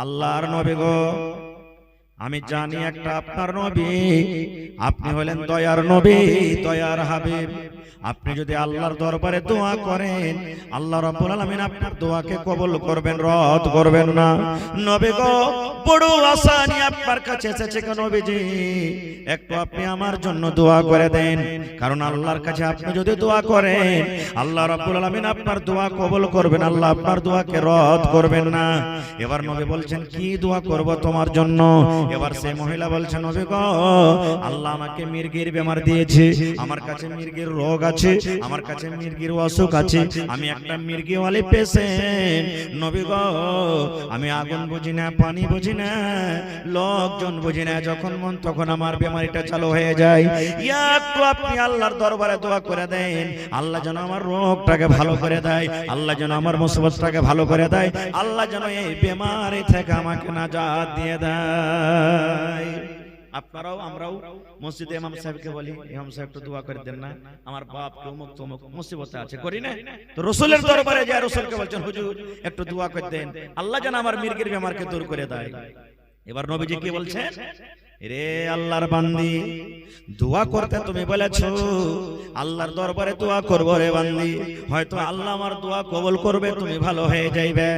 আল্লাহর নবী গো, আমি জানি একটা আপনার নবী, আপনি হলেন দয়ার নবী, দয়ার হাবিব। আপনি যদি আল্লাহর দরবারে দোয়া করেন, আল্লাহ রাব্বুল আলামিন আপনার দোয়াকে কবুল করবেন, রদ করবেন না। নবী গো, বড় আশা নিয়ে আপনার কাছে এসেছে গো নবীজি, একটু আপনি আমার জন্য দোয়া করে দেন। কারণ আল্লাহর কাছে আপনি যদি দোয়া করেন, আল্লাহ রাব্বুল আলামিন আপনার দোয়া কবুল করবেন, আল্লাহ আপনার দোয়াকে রদ করবেন না। এবার নবী বলছেন, কি দোয়া করব তোমার জন্য? এবার সেই মহিলা বলছেন, নবী গো, আল্লাহ আমাকে মির্গির বেমার দিয়েছে, আমার কাছে মির্গির রোগ আছে, আমার কাছে মির্গির অসুখ আছে, আমি একটা মির্গিওয়ালি পেশেন্ট। নবী গো, আমি আগুন বুঝি না, পানি বুঝি না, লোকজন বুঝি না, যখন মন তখন আমার বেমারিটা চালু হয়ে যায়। একটু আপনি আল্লাহর দরবারে দোয়া করে দেন, আল্লাহ যেন আমার রোগটাকে ভালো করে দেয়, আল্লাহ যেন আমার মুসিবতটাকে ভালো করে দেয়, আল্লাহ যেন এই বেমারি থেকে আমাকে নাজাত দিয়ে দেয়। আপনারাও আমরাও মসজিদে ইমাম সাহেবকে বলি, ইমাম সাহেব একটু দোয়া করে দেন না, আমার বাপ কে অমুক তমুক মুসিবতে আছে, করি না? তো রাসূলের দরবারে যায়, রাসূলকে বলছেন, হুজুর একটু দোয়া করে দেন, আল্লাহ যেন আমার মির্গির বেমারকে দূর করে দেয়। এবার নবীজি কি বলছেন, রে আল্লাহর বান্দি, দোয়া করতে তুমি বলেছো, আল্লাহর দরবারে দোয়া করবো রে বান্দি, হয়তো আল্লাহ আমার দোয়া কবুল করবে, তুমি ভালো হয়ে যাইবে।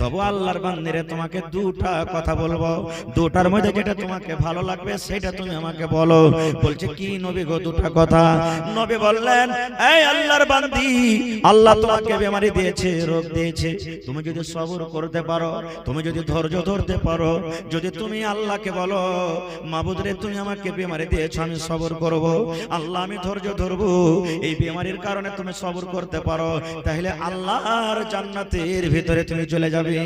তবু আল্লাহর বান্দি রে, তোমাকে দুটা কথা বলবো, দুটার মধ্যে যেটা তোমাকে ভালো লাগবে সেটা তুমি আমাকে বলো। বলছে, কি নবী গো দুটা কথা? নবী বললেন, এই আল্লাহর বান্দি, আল্লাহ তোমাকে বেমারি দিয়েছে, রোগ দিয়েছে, তুমি যদি সবর করতে পারো, তুমি যদি ধৈর্য ধরতে পারো, যদি তুমি আল্লাহকে বলো, মাবুদ রে তুমি আমাকে বেমারি দিয়েছো, আমি সবর করব, আল্লাহ আমি ধৈর্য ধরবো, এই বেমারির কারণে তুমি সবর করতে পারো, তাহলে আল্লাহর জান্নাতের ভিতরে তুমি চলে যাবে,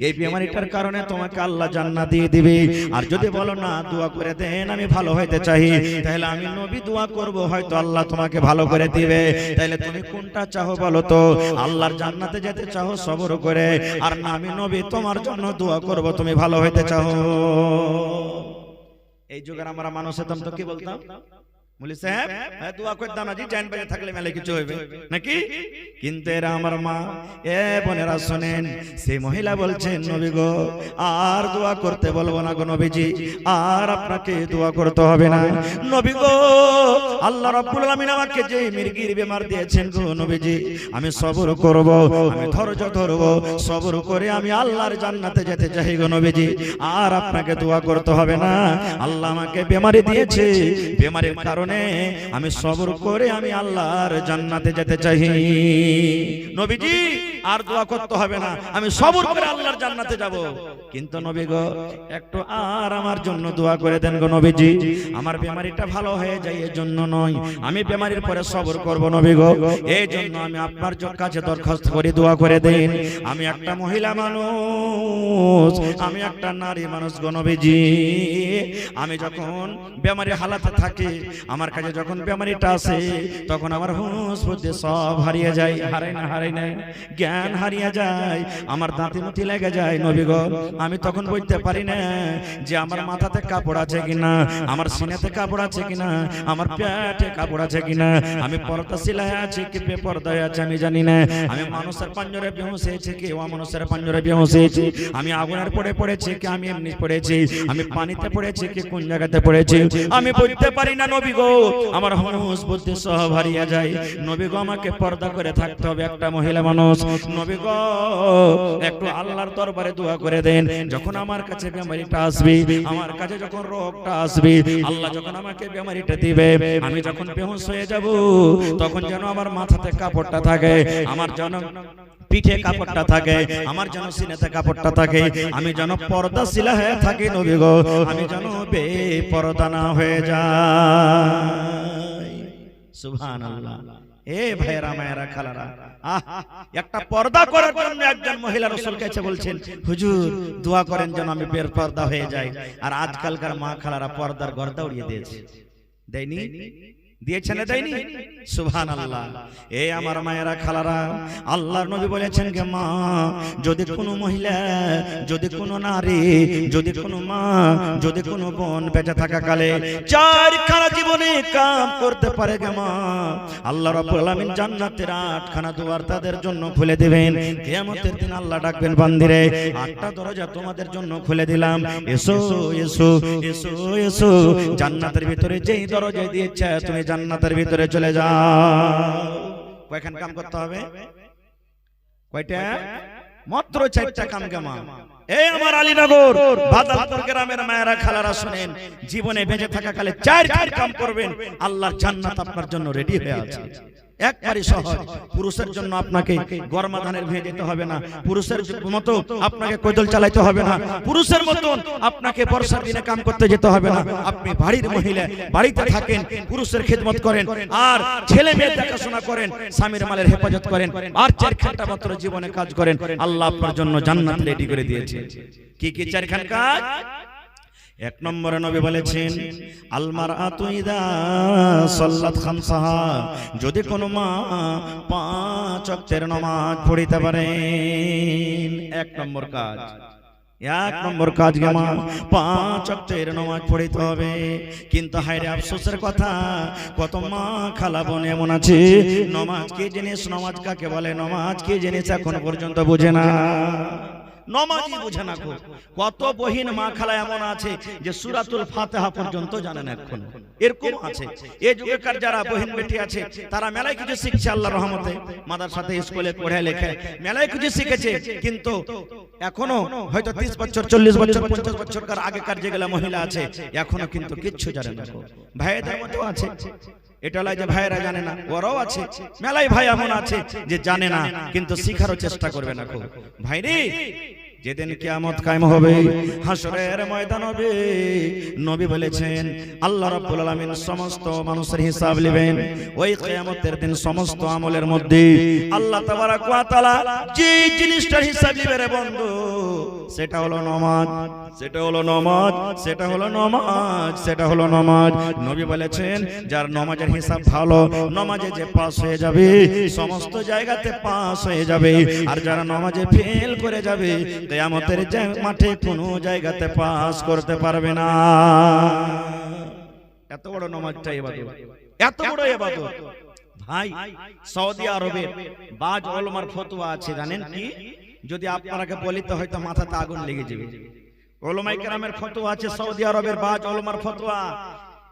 এই বেমারিটার কারণে তোমাকে আল্লাহ জান্নাত দিয়ে দিবে। আর যদি বলো না, দোয়া করে দেন, আমি ভালো হইতে চাই, তাহলে আমি নবী দোয়া করব, হয়তো আল্লাহ তোমাকে ভালো করে দিবে। তাহলে তুমি কোনটা চাও বলো তো? আল্লাহর জান্নাতে যেতে চাও সবর করে, আর না আমি নবী তোমার জন্য দোয়া করব, তুমি ভালো হইতে চাও? এই যুগের আমরা মানুষ হতাম তো কি বলতাম, বলি সাহেব দোয়া করে দাও না জি, জান বেজে থাকলে মেলে কিছু হইবে নাকি? কিন্তু এরা আমার মা, এ বোনেরা শুনেন, সেই মহিলা বলছেন, নবী গো, আর দোয়া করতে বলবো না গো নবীজি, আর আপনাকে দোয়া করতে হবে না। নবী গো, আল্লাহ রাব্বুল আলামিন আমাকে যে মির্গির বেমার দিয়েছেন গো নবীজি, আমি সবর করব, আমি ধৈর্য ধরব, সবর করে আমি আল্লাহর জান্নাতে যেতে চাই গো নবীজি, আর আপনাকে দোয়া করতে হবে না। আল্লাহ আমাকে বেমারি দিয়েছে, বেমারির কারণে আমি সবর করে আমি আল্লাহর জান্নাতে যেতে চাই। নবীজি আর দোয়া করতে হবে না, আমি সবর করে আল্লাহর জান্নাতে যাব। কিন্তু নবী গো, একটু আর আমার জন্য দোয়া করে দেন গো নবীজি, আমার বেমারিটা ভালো হয়ে যায়, এর জন্য নয়, আমি বেমারির পরে সবর করব নবী গো, এই জন্য আমি আপনার কাছে দরখাস্ত করি, দোয়া করে দেন। আমি একটা মহিলা মানুষ, আমি একটা নারী মানুষ গো নবীজি, আমি যখন বেমারি হালাতে থাকি, আমার কাছে যখন বেমারিটা আসে, তখন আমার হুঁশ বুদ্ধি সব হারিয়ে যায়, হারাই না, জ্ঞান হারিয়ে যায়, আমার দাঁতে মুতি লেগে যায় নবী গো, আমি তখন বুঝতে পারি না যে আমার মাথাতে কাপড় আছে কিনা, আমার সিনাতে কাপড় আছে কিনা, আমার পেটে কাপড় আছে কিনা, আমি পর্দা সিলাই আছে কি বেপর্দায় আছে আমি জানি না, আমি মানুষের পাঞ্জরে বেহুশ হয়েছি কি অমানুষের পাঞ্জরে বেহুশ হয়েছি, আমি আগুনের পড়ে পড়েছি কি আমি এমনি পড়েছি, আমি পানিতে পড়েছি কি কোন জায়গাতে পড়েছি, আমি বুঝতে পারি না নবী গো, আমার হুঁশ বুদ্ধি সব হারিয়ে যায়। নবী গো, আমাকে পর্দা করে থাকতে হবে, একটা মহিলা মানুষ। নবী গো, একটু আল্লাহর দরবারে দোয়া করে দেন, যখন আমার কাছে বেমারিটা আসবে, আমার কাছে যখন রোগটা আসবে, আল্লাহ যখন আমাকে বেমারিটা দিবে, আমি যখন বেহুশ হয়ে যাব, তখন যেন আমার মাথাতে কাপড়টা থাকে, আমার যেন পিঠে কাপড়টা থাকে, আমার যেন সিনাতে কাপড়টা থাকে, আমি যেন পর্দাশীলা হয়ে থাকি নবী গো, আমি যেন বেপরদা না হয়ে যাই। সুবহানাল্লাহ। এ ভাইরা মায়েরা খালারা, একটা পর্দা করার জন্য একজন মহিলা রাসূল কাছে বলছেন, হুজুর দোয়া করেন যেন আমি বেপরদা হয়ে যাই। আর আজকালকার মা খালারা পর্দার গর্দা উড়িয়ে দিয়েছে, দেয়নি? দিয়েছেন না দেয়নি? সুবহানাল্লাহ। এই আমার মায়েরা খালারা, আল্লাহর নবী বলেছেন যে মা, যদি কোনো মহিলা, যদি কোনো নারী, যদি কোনো মা, যদি কোনো বোন বেঁচে থাকা কালে চারখানা জীবনে কাম করতে পারে গে মা, আল্লাহ রাব্বুল আলামিন জান্নাতের 8খানা দুয়ার তাদের জন্য খুলে দিবেন। কিয়ামতের দিন আল্লাহ ডাকবেন, বান্দিরে 8টা দরজা তোমাদের জন্য খুলে দিলাম, এসো এসো এসো এসো। জান্নাতের ভিতরে যেই দরজা দিয়েছে তুমি জান্নাতের ভিতরে চলে যাও। কয়খান কাম করতে হবে? কয়টা? মাত্র 4টা কাম গে মা। এই আমার আলীনগর বাদালপুর গ্রামের মায়েরা খালারা শুনেন, জীবনে বেঁচে থাকা কালে 4 কাম করবেন, আল্লাহর জান্নাত আপনার জন্য রেডি হয়ে আছে। একবারই সহজ। পুরুষের জন্য আপনাকে গরমা ধানের ভেঙে যেতে হবে না, পুরুষের মতো আপনাকে কৈদল চালাইতে হবে না, পুরুষের মতন আপনাকে বর্ষার দিনে কাম করতে যেতে হবে না। আপনি বাড়ির মহিলা, বাড়িতে থাকেন, পুরুষের খেদমত করেন, আর ছেলে মেয়ে দেখাশোনা করেন, স্বামীর মালের হেফাজত করেন, আর 4 ঘন্টা মাত্র জীবনে কাজ করেন, আল্লাহ আপনার জন্য জান্নাত রেডি করে দিয়েছে। কি কি 4 খান কাজ? 1 নম্বরে নবী বলেছেন, আল মারআতু ইযা সাল্লাত খামসাহা, যদি কোনো মা 5 ওয়াক্তের নামাজ পড়িতে পারেন। 1 নম্বর কাজ, 1 নম্বর কাজ গে মা, 5 ওয়াক্তের নামাজ পড়িতে হবে। কিন্তু হায়রে আফসোসের কথা, কত মা খালা বোন এমন আছে, নামাজ কি জিনিস, নামাজ কাকে বলে, নামাজ কি জিনিস এখন পর্যন্ত বোঝে না। নমাজই বুঝে না। কত বহিন মা খালা এমন আছে যে সূরাতুল ফাতিহা পর্যন্ত জানে না এখন, এরকম আছে। এই যুগেকার যারা বহিন বেটি আছে তারা মেলায় কিছু শিখছে আল্লাহর রহমতে, মাদ্রাসাতে স্কুলে পড়ে লেখে মেলায় কিছু শিখেছে, কিন্তু এখনো হয়তো 30 বছর 40 বছর 50 বছরকার আগেকার যেগুলা মহিলা আছে এখনো কিন্তু কিচ্ছু জানে না। ভাইদের মতো আছে, এটা লয় যে ভাইরা জানে না, ওরাও আছে, মেলাই ভাই এমন আছে যে জানে না কিন্তু শিখারও চেষ্টা করবে না। ভাই রে, যেদিন কিয়ামত কায়েম হবে, হাসরের ময়দান হবে, নবী বলেছেন আল্লাহ রাব্বুল আলামিন সমস্ত মানুষের হিসাব নেবেন। ওই কিয়ামতের দিন সমস্ত আমলের মধ্যে আল্লাহ তাবারক ওয়া তাআলা যে জিনিসটার হিসাব নেবে রে বন্ধু, সেটা হলো নামাজ, সেটা হলো নামাজ, সেটা হলো নামাজ, সেটা হলো নামাজ। নবী বলেছেন যার নামাজের হিসাব ভালো, নামাজে যে পাস হয়ে যাবে সমস্ত জায়গাতে পাস হয়ে যাবে, আর যারা নামাজে ফেল করে যাবে কিয়ামতের মাঠে কোনো জায়গাতে পাস করতে পারবে না। এত বড় নামাজটা ইবাদত, এত বড় ইবাদত। ভাই, সৌদি আরবের বাজ ওলামার ফতোয়া আছে, জানেন কি? যদি আপনাকে বলি তো হয়তো মাথাতে আগুন লেগে যাবে। ওলামায়ে কেরামের ফতোয়া আছে, সৌদি আরবের বাজ ওলামার ফতোয়া,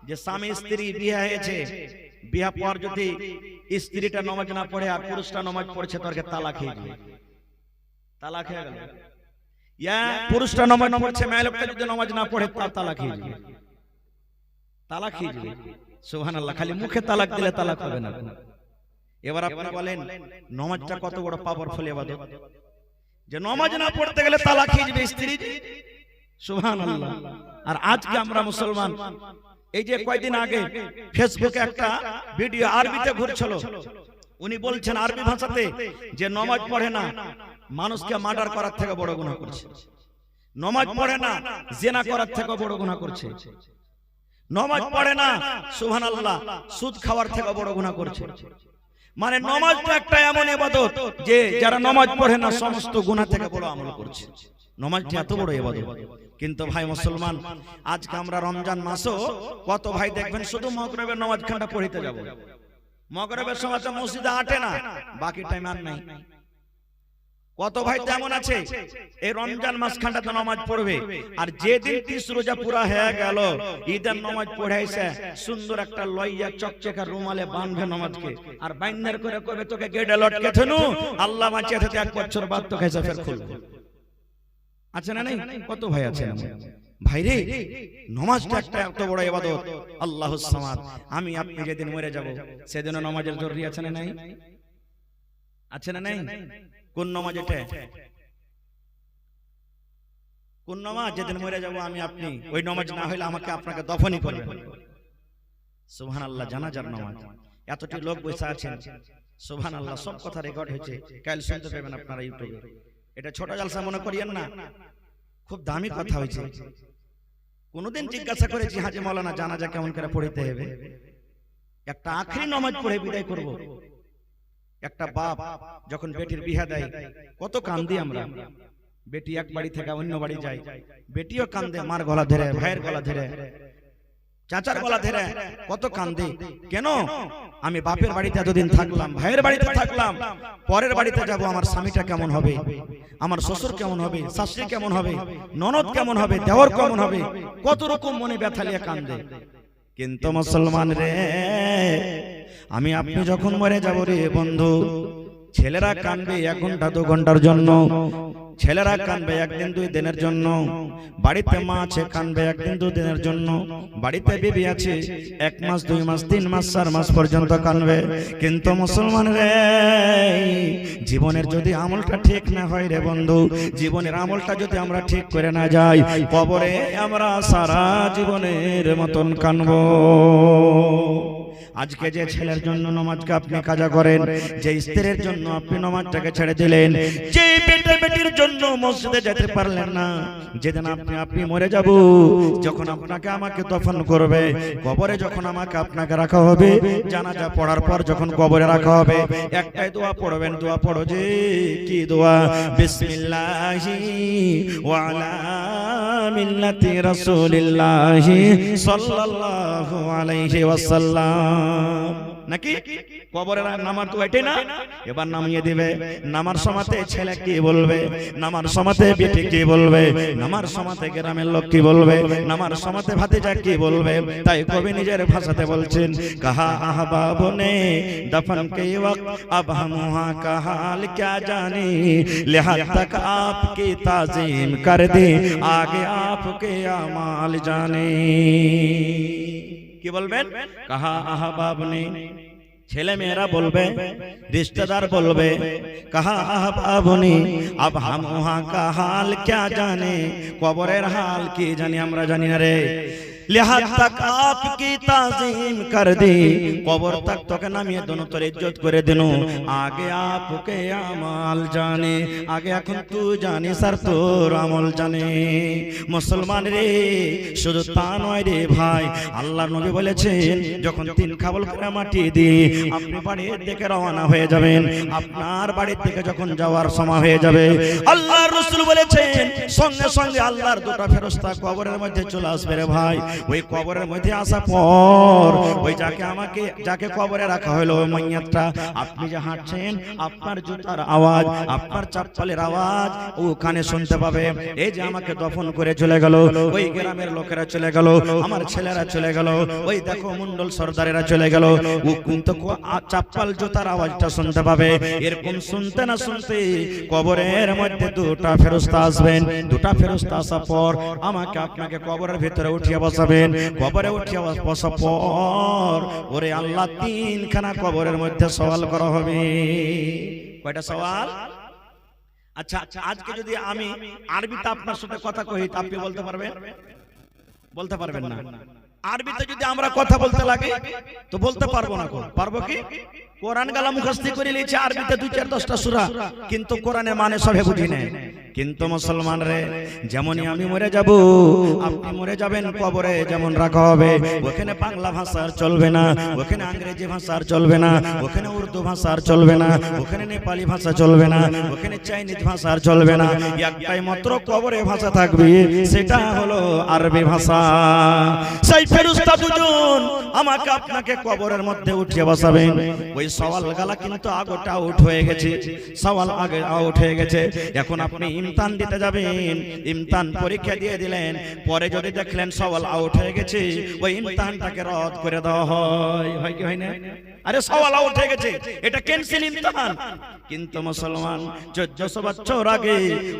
যে স্বামী স্ত্রী বিয়ে হয়েছে, বিয়ে পর যদি স্ত্রীটা নামাজ না পড়ে আর পুরুষটা নামাজ পড়ছে, তারকে তালাক হয়ে যাবে। তালাক হয়ে গেল। ইয়া পুরুষটা নামাজ পড়ছে, মেয়ে লোকটা যদি নামাজ না পড়ে তার তালাক হয়ে যাবে। তালাক হয়ে যাবে। সুবহানাল্লাহ। খালি মুখে তালাক দিলে তালাক হবে না। এবার আপনি বলেন নামাজটা কত বড় পাওয়ারফুল ইবাদত, যে নামাজ না পড়তে গেলে তালাক হয়ে যাবে স্ত্রী। সুবহানাল্লাহ। আর আজকে আমরা মুসলমান, এই যে কয়েকদিন আগে ফেসবুকে একটা ভিডিও আরবিতে ঘুরছিল, উনি বলছেন আরবি ভাষাতে যে নামাজ পড়ে না মানুষকে মার্ডার করার থেকে বড় গুনাহ করছে, নামাজ পড়ে না জিনা করার থেকে বড় গুনাহ করছে, নামাজ পড়ে না সুবহানাল্লাহ সুদ খাওয়ার থেকে বড় গুনাহ করছে। মানে নামাজটা একটা এমন ইবাদত যে যারা নামাজ পড়ে না সমস্ত গুনাহ থেকে বড় আমল করছে। নামাজটা এত বড় ইবাদত। কিন্তু ভাই মুসলমান, আজকে আমরা রমজান মাসও কত ভাই দেখবেন শুধু মাগরিবের নামাজ খানটা পড়িতে যাব, মাগরিবের সময় তো মসজিদে আটে না, বাকি টাইম আর নাই। কত ভাই তেমন আছে এই রমজান মাস খানটা তো নামাজ পড়বে, আর যেদিন 30 রোজা পুরা হয়ে গেল ঈদের নামাজ পড়াইছে, সুন্দর একটা লইয়া চকচকা রুমালে বাঁধবে নামাজকে, আর বাইন্দার করে কবে তোকে গেটে লটকে থনু আল্লাহ বাঁচিয়ে থেকে 1 বছর বাদ তো খাইছে ফের খুলবে। আছে না? নেই? কত ভাই আছে। ভাই রে, নামাজটা একটা এত বড় ইবাদত, আল্লাহুস সামাদ। আমি আপনি যেদিন মরে যাব সেদিন নামাজের জরুরি আছে না? নাই? আছে না? নাই? কোন নামাজ এটা? কোন নামাজ? যেদিন মরে যাব আমি আপনি, ওই নামাজ না হইলে আমাকে আপনাকে দফনই করবে। সুবহানাল্লাহ। জানাজার নামাজ, এতটি লোক বসে আছেন, সুবহানাল্লাহ। সব কথা রেকর্ড হয়েছে, কাল শুনতে পাবেন আপনারা ইউটিউবে। এটা ছোট জালসা মনে করিয়েন না, খুব দামি কথা হয়েছে। কোনদিন জিজ্ঞাসা করেছি হাজী মাওলানা জানাজা কেমন করে পড়িতে হবে? একটা আখরি নামাজ পড়ে বিদায় করব। একটা বাপ যখন বেটির বিয়ে দেয় কত কান্দি আমরা। বেটি এক বাড়ি থেকে অন্য বাড়ি যায়, বেটিও কান্দে, মার গলা ধরে, ভাইয়ের গলা ধরে, চাচার গলা ধরে, কত কান্দে। কেন? আমি বাপের বাড়িতে এতদিন থাকলাম, ভাইয়ের বাড়িতে থাকলাম, পরের বাড়িতে যাব, আমার স্বামীটা কেমন হবে, আমার শ্বশুর কেমন হবে, শাশুড়ি কেমন হবে, ননদ কেমন হবে, দেওর কেমন হবে, কত রকম মনে ব্যথা নিয়ে কান্দে। কিন্তু মুসলমান রে, আমি আপনি যখন মরে যাব রে বন্ধু, ছেলেরা কাঁদবে 1 ঘন্টা 2 ঘন্টার জন্য, ছেলেরা কাঁদবে 1 দিন 2 দিনের জন্য, বাড়িতে মা আছে কাঁদবে 1 দিন 2 দিনের জন্য, বাড়িতে বিবি আছে 1 মাস 2 মাস 3 মাস 4 মাস পর্যন্ত কাঁদবে। কিন্তু মুসলমান রে, জীবনের যদি আমলটা ঠিক না হয় রে বন্ধু, জীবনের আমলটা যদি আমরা ঠিক করে না যাই, কবরে আমরা সারা জীবনের মতন কাঁদবো। আজকে যে ছেলের জন্য নামাজকে আপনি কাজা করেন, যে স্ত্রীর জন্য আপনি নামাজটাকে ছেড়ে দিলেন, যে বেটির জন্য মসজিদে যেতে পারলেন না, যেদিন আপনি মরে যাব, যখন আপনাকে আমাকে দফন করবে, কবরে যখন আমাকে আপনাকে রাখা হবে, জানাজা পড়ার পর যখন কবরে রাখা হবে, একটাই দোয়া পড়বেন। দোয়া পড়ো যে কি দোয়া? বিসমিল্লাহি ওয়া আলা মিল্লাতি রাসূলিল্লাহি সাল্লাল্লাহু আলাইহি ওয়াসাল্লাম। নাকি কবরে নামার তো এটাই না? এবার নামিয়ে দিবে। নামার সময়তে ছেলে কি বলবে, নামার সময়তে বেটি কি বলবে, নামার সময়তে গ্রামের লোক কি বলবে, নামার সময়তে ভাতিজা কি বলবে। তাই কবি নিজের ভাষাতে বলছেন, কাহা আহবাব নে দফন কে ওয়াক্ত अब हम वहाँ का हाल क्या जाने, लिहाज तक आपकी ताजीम कर दे, आगे आपके अमाल जाने। কি বলবেন? কাহা আহবাব নে, ছেলে মেয়েরা বলবে, रिश्तेदार বলবে, কাহা আহবাব নে अब हम वहाँ का हाल क्या जाने, কবরের হাল কি জানি আমরা জানি না রে। लिहाज तक आपकी ताजीम कर दी, कबर तक তোকে নামিয়ে দোনো তোর ইজ্জত করে দেন, আগে आपके अमाल जाने, আগে এখন তুই জানিস আর তোর আমল জানে। মুসলমান রে, শুধু তা নয় রে ভাই, আল্লাহর নবী বলেছেন, যখন 3 খাবল করে মাটি দিয়ে আপনি বাড়ির দিকে রওনা হয়ে যাবেন, আপনার বাড়ি থেকে যখন যাওয়ার সময় হয়ে যাবে, আল্লাহর রাসূল বলেছেন, সঙ্গে সঙ্গে আল্লাহর 2টা ফেরেশতা কবরের মধ্যে চলে আসবে রে ভাই। ওই কবরের মধ্যে আসা পর ওই যাকে কবরে রাখা হলো, ওই মাইয়াতটা আপনি যে হাঁটছেন, আপনার জুতার আওয়াজ, আপনার চপ্পলের আওয়াজ ওখানে শুনতে পাবে। এই যে আমাকে দফন করে চলে গেল, ওই গ্রামের লোকেরা চলে গেল, আমার ছেলেরা চলে গেল, ওই দেখো মন্ডল সর্দারেরা চলে গেল, ও কিন্তু চপ্পল জুতার আওয়াজটা শুনতে পাবে। এরকম শুনতে না শুনতে কবরের মধ্যে 2টা ফেরেশতা আসবেন। 2টা ফেরেশতা আসার পর আমাকে আপনাকে কবরের ভিতরে উঠিয়ে বসাবেন। কবরে উঠিয়ে বসার পর ওরে আল্লাহ 3খানা কবরের মধ্যে সওয়াল করা হবে। কয়টা সওয়াল? আচ্ছা, আজকে যদি আমি আরবিতে আপনার সাথে কথা কই, আপনি বলতে পারবেন? বলতে পারবেন না। আরবিতে যদি আমরা কথা বলতে লাগে তো বলতে পারবো না। পারবো কি? কোরআন গালা মুখস্থি করে নিয়েছে, আরবিতে 2-4-10টা সূরা, কিন্তু কোরআনে মানে সবে বুঝি না। কিন্তু মুসলমান রে, যেমনই আমি মরে যাব, আপনি মরে যাবেন, কবরে যেমন রাখা হবে, ওখানে বাংলা ভাষা আর চলবে না, ওখানে ইংরেজি ভাষা আর চলবে না, ওখানে উর্দু ভাষা আর চলবে না, ওখানে নেপালি ভাষা চলবে না, ওখানে চাইনিজ ভাষা আর চলবে না। একটাই মাত্র কবরে ভাষা থাকবে, সেটা হলো আরবি ভাষা। সেই ফেরেশতা 2জন আমাকে আপনাকে কবরের মধ্যে উঠিয়ে বসাবেন। ওই সওয়াল গালা কিন্তু আগোটা আউট হয়ে গেছে, সওয়াল আগে আউট হয়ে গেছে। এখন আপনি ইমতান দিতে যাবেন, ইমতান পরীক্ষা দিয়ে দিলেন, পরে যদি দেখলেন সওয়াল আউট হয়ে গেছে, ওই ইমতানটাকে রদ করে দেওয়া হয় কি হয় না? আরে সওয়াল আউট হয়ে গেছে, এটা ক্যান্সেল ইমতান। কিন্তু মুসলমান 1400 বছর আগে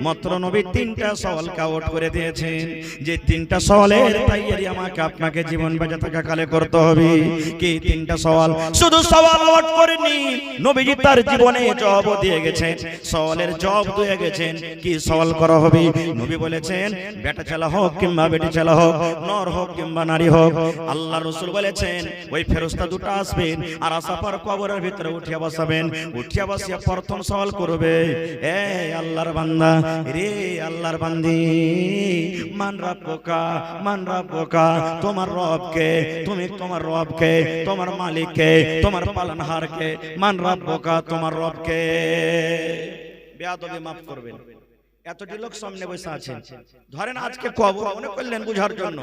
মাত্র নবী 3টা সওয়ালকে আউট করে দিয়েছেন। যে 3টা সওয়ালের তৈরি আমাকে আপনাকে জীবন বেঁচে থাকা কালে করতে হবে। কি 3টা সওয়াল? শুধু সওয়াল আউট করেনি, নবীজি তার জীবনে জবাব দিয়ে গেছেন, সওয়ালের জবাব দিয়ে গেছেন। কি কি সওয়াল করা হবে? নবী বলেছেন বেটা ছেলে হোক কিংবা বেটি ছেলে হোক, নর হোক কিংবা নারী হোক, আল্লাহ রাসূল বলেছেন ওই ফেরেশতা দুটো আসবেন আর আসার পর কবরের ভিতরে উঠিয়া বসাবেন। উঠিয়া বসিয়া প্রথম সওয়াল করবে, এ আল্লাহর বান্দা রে আল্লাহর বান্দি, মান রাব্বুকা মান রাব্বুকা, তোমার রবকে, তুমি তোমার রবকে, তোমার মালিককে, তোমার পালনহারকে, মান রাব্বুকা তোমার রবকে। বেয়াদবি মাফ করবেন, এতটি লোক সামনে বসে আছেন, ধরেন আজকে কবর মনে করলেন বুঝার জন্য,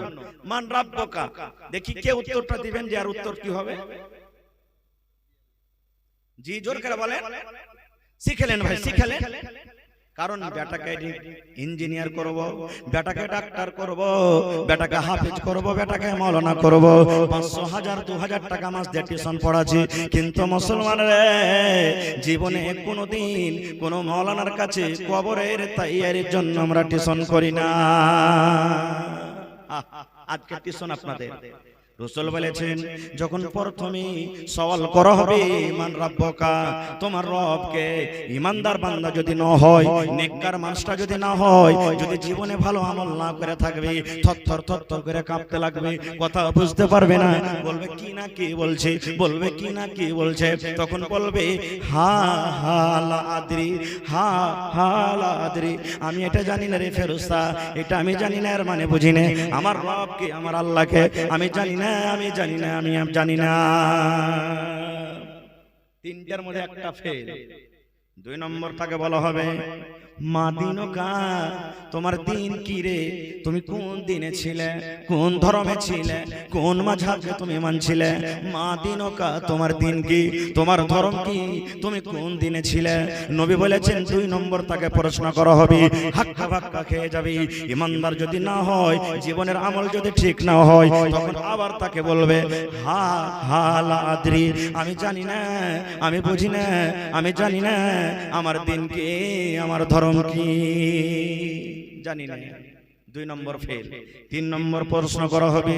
মান রাব্বুকা, দেখি কে উত্তরটা দিবেন, যে আর উত্তর কি হবে? জি জোর করে বলেন। শিখলেন ভাই, শিখলেন। কারণ বেটাকে ইঞ্জিনিয়ার করব, বেটাকে ডাক্তার করব, বেটাকে হাফেজ করব, বেটাকে মাওলানা করব, 500 1000 2000 টাকা মাস দিয়ে টিউশন পড়াচ্ছি, কিন্তু মুসলমানরা জীবনে কোনোদিন কোন মাওলানার কাছে কবরের তৈয়ারির জন্য আমরা টিউশন করি না। আজকে টিউশন আপনাদের। রাসূল বলেছেন যখন প্রথমে সওয়াল করা হবে মান রাব্বুকা, তোমার রবকে, ইমানদার বান্দা যদি না হয়, নেককার মানুষটা যদি না হয়, যদি জীবনে ভালো আমল না করে থাকবে, থরথর থরথর করে কাঁপতে লাগবে, কথা বুঝতে পারবে না, বলবে কি না কি বলছে, বলবে কি না কি বলছে, তখন বলবে হা হা লা আদরি, হা হা লা আদরি, আমি এটা জানি না রে ফেরেশতা, এটা আমি জানি না, এর মানে বুঝি না, আমার রবকে আমার আল্লাহকে আমি জানি না, আমি জানি না, আমি জানি না। তিনটার মধ্যে একটা ফেল। 2 নম্বর তাকে বলা হবে মা দিনকা, তোমার দিন কি রে, তুমি কোন দিনে ছিলে, কোন ধর্মে ছিলে, কোন মাযহাবকে তুমি মানছিলে, মা দিনকা, তোমার দিন কি, তোমার ধর্ম কি, তুমি কোন দিনে ছিলে? নবী বলেছেন 2 নম্বর তাকে প্রশ্ন করা হবে, হাক্কা বাক্কা খেয়ে যাবে। ইমানদার যদি না হয়, জীবনের আমল যদি ঠিক না হয়, তখন আবার তাকে বলবে হা হা লা আদরি, আমি জানি না, আমি বুঝি না, আমি জানি না, আমার দিন কি, আমার ধর্ম কি, জানি না। 2 নম্বর ফেল। 3 নম্বর প্রশ্ন করা হবে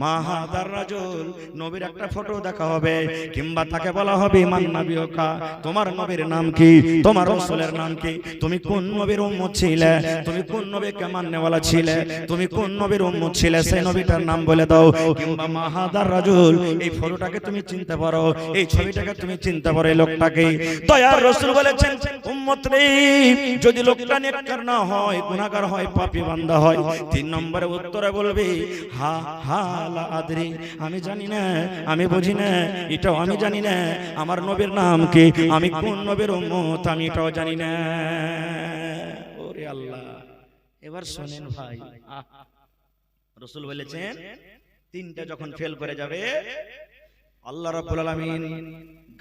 মা হাদার রাজুল, নবীর একটা ফটো দেখা হবে, কিংবা তাকে বলা হবে মান নবিয়কা, তোমার নবীর নাম কি, তোমার রাসূলের নাম কি, তুমি কোন নবীর উম্মত ছিলে, তুমি কোন নবীকে মাননেওয়ালা ছিলে, তুমি কোন নবীর উম্মত ছিলে, সেই নবীটার নাম বলে দাও। কিংবা মা হাদার রাজুল, এই ফটোটাকে তুমি চিনতে পারো, এই ছবিটাকে তুমি চিনতে পারো, এই লোকটাকে। দয়ার রাসূল বলেছেন উম্মত রে, যদি লোকটা নেককার না হয়, গুনাহগার হয়, পাপী বান্দা হয়, 3 নম্বরে উত্তরে বলবে হা হা লা আদরি, আমি জানি না, আমি বুঝি না, এটাও আমি জানি না, আমার নবীর নাম কি, আমি কোন নবীর উম্মত, আমি এটাও জানি না। ওরে আল্লাহ, এবার শুনেন ভাই, রাসূল বলেছেন 3টা যখন ফেল করে যাবে, আল্লাহ রাব্বুল আলামিন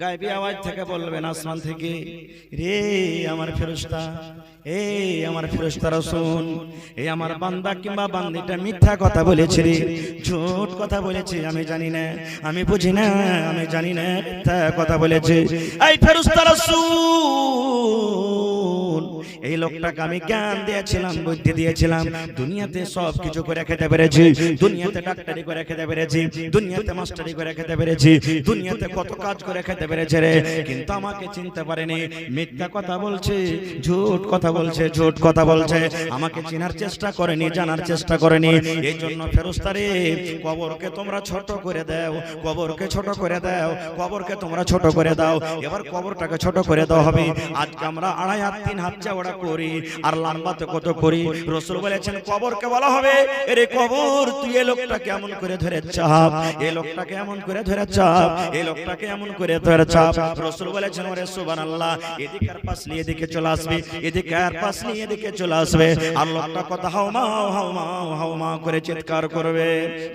গায়বী আওয়াজ থেকে বলবেন আসমান থেকে, রে আমার ফেরেশতা, এই আমার ফেরেশতারা শুন, এই আমার বান্দা কিংবা বান্দিটা মিথ্যা কথা বলেছে রে, ঝুট কথা বলেছে, আমি জানি না, আমি বুঝি না, আমি জানি না, মিথ্যা কথা বলেছে। এই ফেরেশতারা শুন, এই লোকটাকে আমি জ্ঞান দিয়েছিলাম, বুদ্ধি দিয়েছিলাম, দুনিয়াতে সব কিছু করে খেতে পেরেছি, দুনিয়াতে ডাক্তারি করে খেতে পেরেছি, দুনিয়াতে মাস্টারি করে খেতে পেরেছি, দুনিয়াতে কত কাজ করে খেতে পেরেছে রে, কিন্তু আমাকে চিনতে পারেনি, মিথ্যা কথা বলছে, ঝুট কথা বলছে, ঝুট কথা বলছে, আমাকে চেনার চেষ্টা করেনি, জানার চেষ্টা করেনি। এই জন্য ফেরেশতা রে, কবরকে তোমরা ছোট করে দাও, কবরকে ছোট করে দাও, কবরকে তোমরা ছোট করে দাও। এবার কবরটাকে ছোট করে দেওয়া হবে। আজকে আমরা 2.5 হাত 3 হাত চওড়া করি, আর লম্বাতে কত করি। রাসূল বলেছেন কবরকে বলা হবে, এরে কবর, তুই এই লোকটাকে এমন করে ধরে চাপ, এই লোকটাকে এমন করে ধরে চাপ, এই লোকটাকে এমন করে ধরে চাপ। রাসূল বলেছেন ওরে সুবহানাল্লাহ, এদিকে আর পাশ নিয়ে এদিকে চলে আসবে, এদিকে আর পাশ নিয়ে এদিকে চলে আসবে, আর লোকটা কথা হাওমা হাওমা হাওমা করে চিৎকার করবে।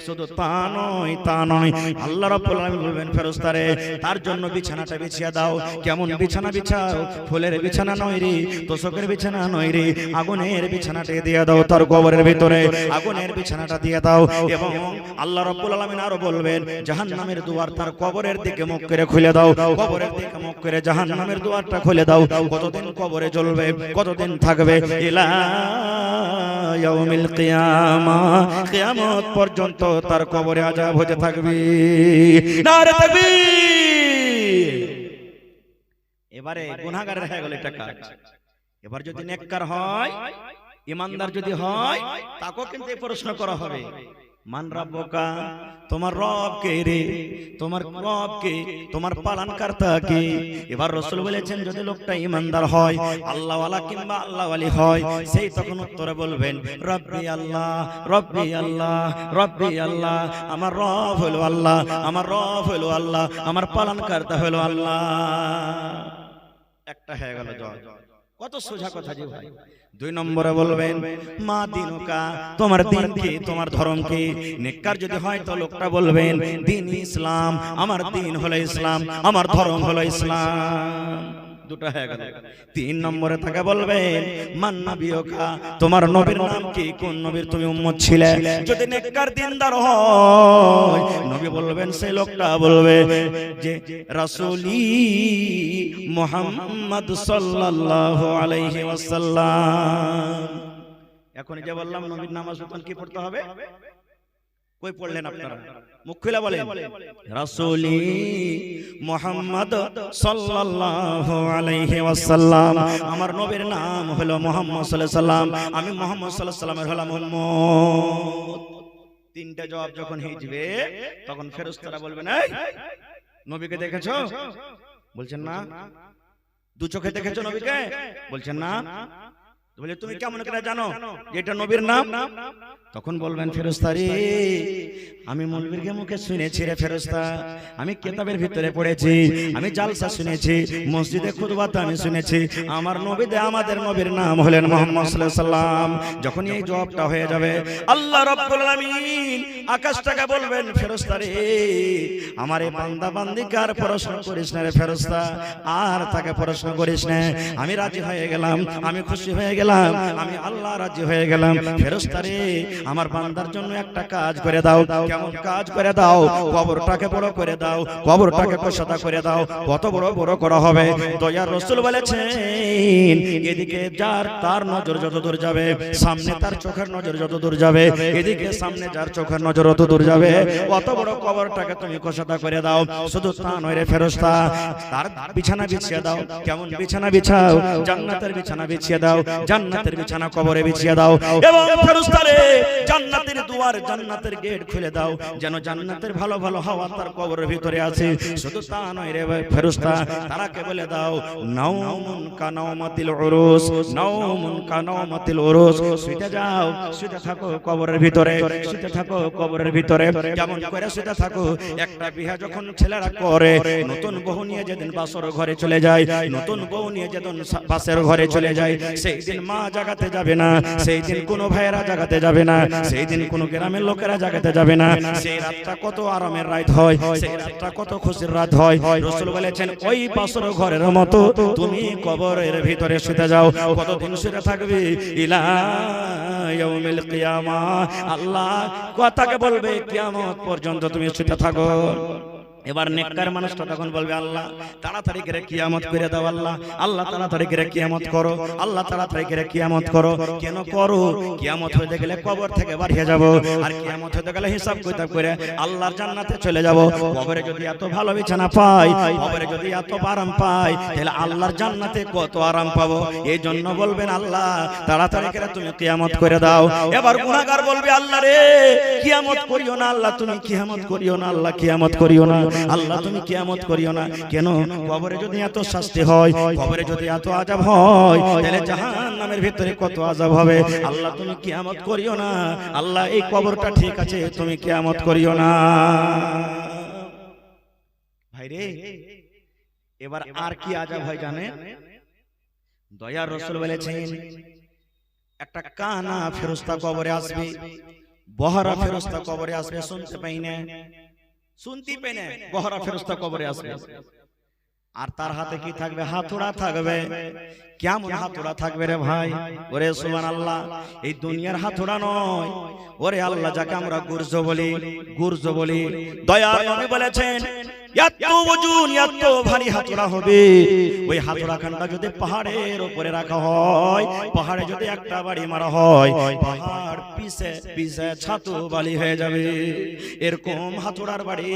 শুধু তা নয়, তা নয়, আল্লাহ রাব্বুল আলামিন বলবেন ফেরেশতারে, তার জন্য বিছানাটা বিছিয়ে দাও। কেমন বিছানা বিছাও? ফুলের বিছানা নয় রে, তোষকের বিছানা নয় রে, আগুনের বিছানাটা দিয়ে দাও, তার কবরের ভিতরে আগুনের বিছানাটা দিয়ে দাও। এবং আল্লাহ রাব্বুল আলামিন আরো বলবেন জাহান্নামের দুয়ার তার কবরের দিকে মুখ করে খুলে দাও, কবরের দিকে মুখ করে জাহান্নামের দুয়ারটা খুলে দাও। কতদিন কবরে জ্বলবে, কতদিন থাকবে? ইলা ইয়াউমিল কিয়ামা, কিয়ামত পর্যন্ত তার কবরে আযাব হতে থাকবে। নারে তাকবীর। এবারে গুনাহগার হয়ে গেল এটা কাজ, এবার যদি নেককার হয়, ইমানদার যদি হয়, তাকেও কিন্তু এই প্রশ্ন করা হবে, মান রাব্বুকা, তোমার রব কে রে, তোমার রব কে, তোমার পালনকর্তা কে। এবার রাসূল বলেছেন যদি লোকটা ইমানদার হয়, আল্লাহওয়ালা কিংবা আল্লাহওয়ালি হয়, সেই তখন উত্তরে বলবেন রব্বি আল্লাহ, রব্বি আল্লাহ, রব্বি আল্লাহ, আমার রব হলো আল্লাহ, আমার রব হলো আল্লাহ, আমার পালনকর্তা হলো আল্লাহ। একটা হয়ে গেল জয়। কত সোজা কথা যে ভাই। 2 নম্বরে বলবেন মা দিনুকা, তোমার দিন কি, তোমার ধর্ম কি। নেককার যদি হয় তো লোকটা বলবেন দিন ইসলাম, আমার দিন হলো ইসলাম, আমার ধর্ম হলো ইসলাম। দুটো হয়ে গেল। 3 নম্বরে তাকে বলবেন মান নবিয়কা, তোমার নবীর নাম কি, কোন নবীর তুমি উম্মত ছিলে। যদি নেককার দিনদার হয়, নবী বলবেন, সেই লোকটা বলবে যে রাসূলি মুহাম্মদ সাল্লাল্লাহু আলাইহি ওয়াসাল্লাম। এখন যে বললাম নবীর নামাজ কি পড়তে হবে, কই পড়লেন আপনারা, মুখ খুলে বলেন রাসূলি মুহাম্মদ সাল্লাল্লাহু আলাইহি ওয়াসাল্লাম, আমার নবীর নাম হলো মুহাম্মদ সাল্লাল্লাহু আলাইহি ওয়াসাল্লাম, আমি মুহাম্মদ সাল্লাল্লাহু আলাইহি ওয়াসাল্লামের হলাম উম্মত। 3টে জবাব যখন হিজবে, তখন ফেরেশতারা বলবেন এই নবীকে দেখেছো, বলছেন না। 2 চোখে দেখেছো নবীকে, বলছেন না। বলে তুমি কেমন করে জানো যে এটা নবীর নাম। তখন বলবেন ফেরেশতা রে, আমি মৌলবীর মুখে শুনেছি রে ফেরেশতা, আমি কিতাবের ভিতরে পড়েছি, আমি জালসা শুনেছি, মসজিদে খুতবাতে আমি শুনেছি, আমার নবী দে আমাদের নবীর নাম হলেন মুহাম্মদ সাল্লাল্লাহু আলাইহি ওয়াসাল্লাম। যখন এই জবাবটা হয়ে যাবে, আল্লাহ রাব্বুল আলামিন আকাশটাকে বলবেন ফেরেশতা রে, আমার এই বান্দা বান্দিকে আর প্রশ্ন করিস না রে ফেরেশতা, আর তাকে প্রশ্ন করিস না, আমি রাজি হয়ে গেলাম, আমি খুশি হয়ে গেলাম, আমি আল্লাহ রাজি হয়ে গেলাম। ফেরেশতা রে, আমার বান্দার জন্য একটা কাজ করে দাও। কেমন কাজ করে দাও? কবরটাকে বড় করে দাও, কবরটাকে কোষাদা করে দাও। কত বড় বড় করা হবে? দয়ার রাসূল বলেছেন এদিকে যার তার নজর যত দূর যাবে, সামনে তার চোখের নজর যত দূর যাবে, এদিকে সামনে যার চোখের নজর অত দূর যাবে, অত বড় কবরটাকে তুমি কোষাদা করে দাও। শুধু তা নয় রে ফেরেশতা, তার বিছানা বিছিয়ে দাও। কেমন বিছানা বিছাও? জান্নাতের বিছানা বিছিয়ে দাও, জান্নাতের বিছানা কবরে বিছিয়ে দাও। এবং ফেরেশতা রে, জান্নাতের দুয়ার, জান্নাতের গেট খুলে দাও, যেন জান্নাতের ভালো ভালো হাওয়া তার কবরের ভিতরে আছে। শুধু তা নয় রে ফেরেশতা, তারাকে বলে দাও নাওমুন কানাওমাতিল উরুস, নাওমুন কানাওমাতিল উরুস, শুতে যাও, শুতে থাকো কবরের ভিতরে, শুতে থাকো কবরের ভিতরে। কেমন করে শুতে থাকো? একটা বিয়ে যখন ছেলেরা করে, নতুন বউ নিয়ে যেদিন বাসর ঘরে চলে যায়, নতুন বউ নিয়ে যেদিন বাসের ঘরে চলে যায়, সেই দিন মা জাগাতে যাবে না, সেই দিন কোনো ভাইয়েরা জাগাতে যাবে না, সেই দিন কোনো গ্রামের লোকেরা জাগাতে যাবে না। সেই রাতটা কত আরামের রাত হয়, সেই রাতটা কত খুশির রাত হয়। রাসূল বলেছেন ওই বাসর ঘরের মতো তুমি কবরের ভিতরে শুতে যাও। কতদিন শুতে থাকবে? ইলা ইয়াউমিল কিয়ামা, আল্লাহ কথাকে বলবে কিয়ামত পর্যন্ত তুমি শুতে থাকো। এবার নেককার মানুষটা তখন বলবে আল্লাহ তাড়াতাড়ি করে কিয়ামত করে দাও, আল্লাহ, আল্লাহ তাড়াতাড়ি করে কিয়ামত করো, আল্লাহ তাড়াতাড়ি করে কিয়ামত করো। কেন করো? কিয়ামত হতে গেলে কবর থেকে বাড়িয়ে যাব, আর কিয়ামত হতে গেলে হিসাব কিতাব করে আল্লাহর জান্নাতে চলে যাব। কবরে যদি এত ভালো বিছানা পাই, কবরে যদি এত আরাম পাই, তাহলে আল্লাহর জান্নাতে কত আরাম পাবো। এই জন্য বলবেন আল্লাহ তাড়াতাড়ি করে তুমি কিয়ামত করে দাও। এবার গুনাহগার বলবে আল্লাহ রে কিয়ামত করিও না, আল্লাহ তুমি কিয়ামত করিও না, আল্লাহ কিয়ামত করিও না, আল্লাহ তুমি কিয়ামত করিও না। কেন? কবরে যদি এত শাস্তি হয়, কবরে যদি এত আযাব হয়, তাহলে জাহান্নামের ভিতরে কত আযাব হবে। আল্লাহ তুমি কিয়ামত করিও না, আল্লাহ এই কবরটা ঠিক আছে, তুমি কিয়ামত করিও না। ভাইরে, এবার আর কি আযাব হয় জানেন? দয়ার রাসূল বলেছেন একটা কানা ফেরেশতা কবরে আসবে, বহরা ফেরেশতা কবরে আসবে, শুনতে পাই না, শুনতে পাই না, বহরা ফেরেশতা কবরে আসবে। আর তার হাতে কি থাকবে? হাতুড়া থাকবে। কেমন হাতুড়া থাকবে রে ভাই? ওরে সুবহানাল্লাহ, এই দুনিয়ার হাতুড়া নয়, ওরে আল্লাহ যাকে আমরা গুরজ বলি, গুরজ বলি। দয়ার নবী বলেছেন এত ওজন, এত ভারী হাতুড়া হবে। ওই হাতুড়া খানটা যদি পাহাড়ের উপরে রাখা হয়, পাহাড়ে যদি একটা বাড়ি মারা হয়, পাহাড় পিছে পিছে ছাতু বালি হয়ে যাবে। এরকম হাতুড়ার বাড়ি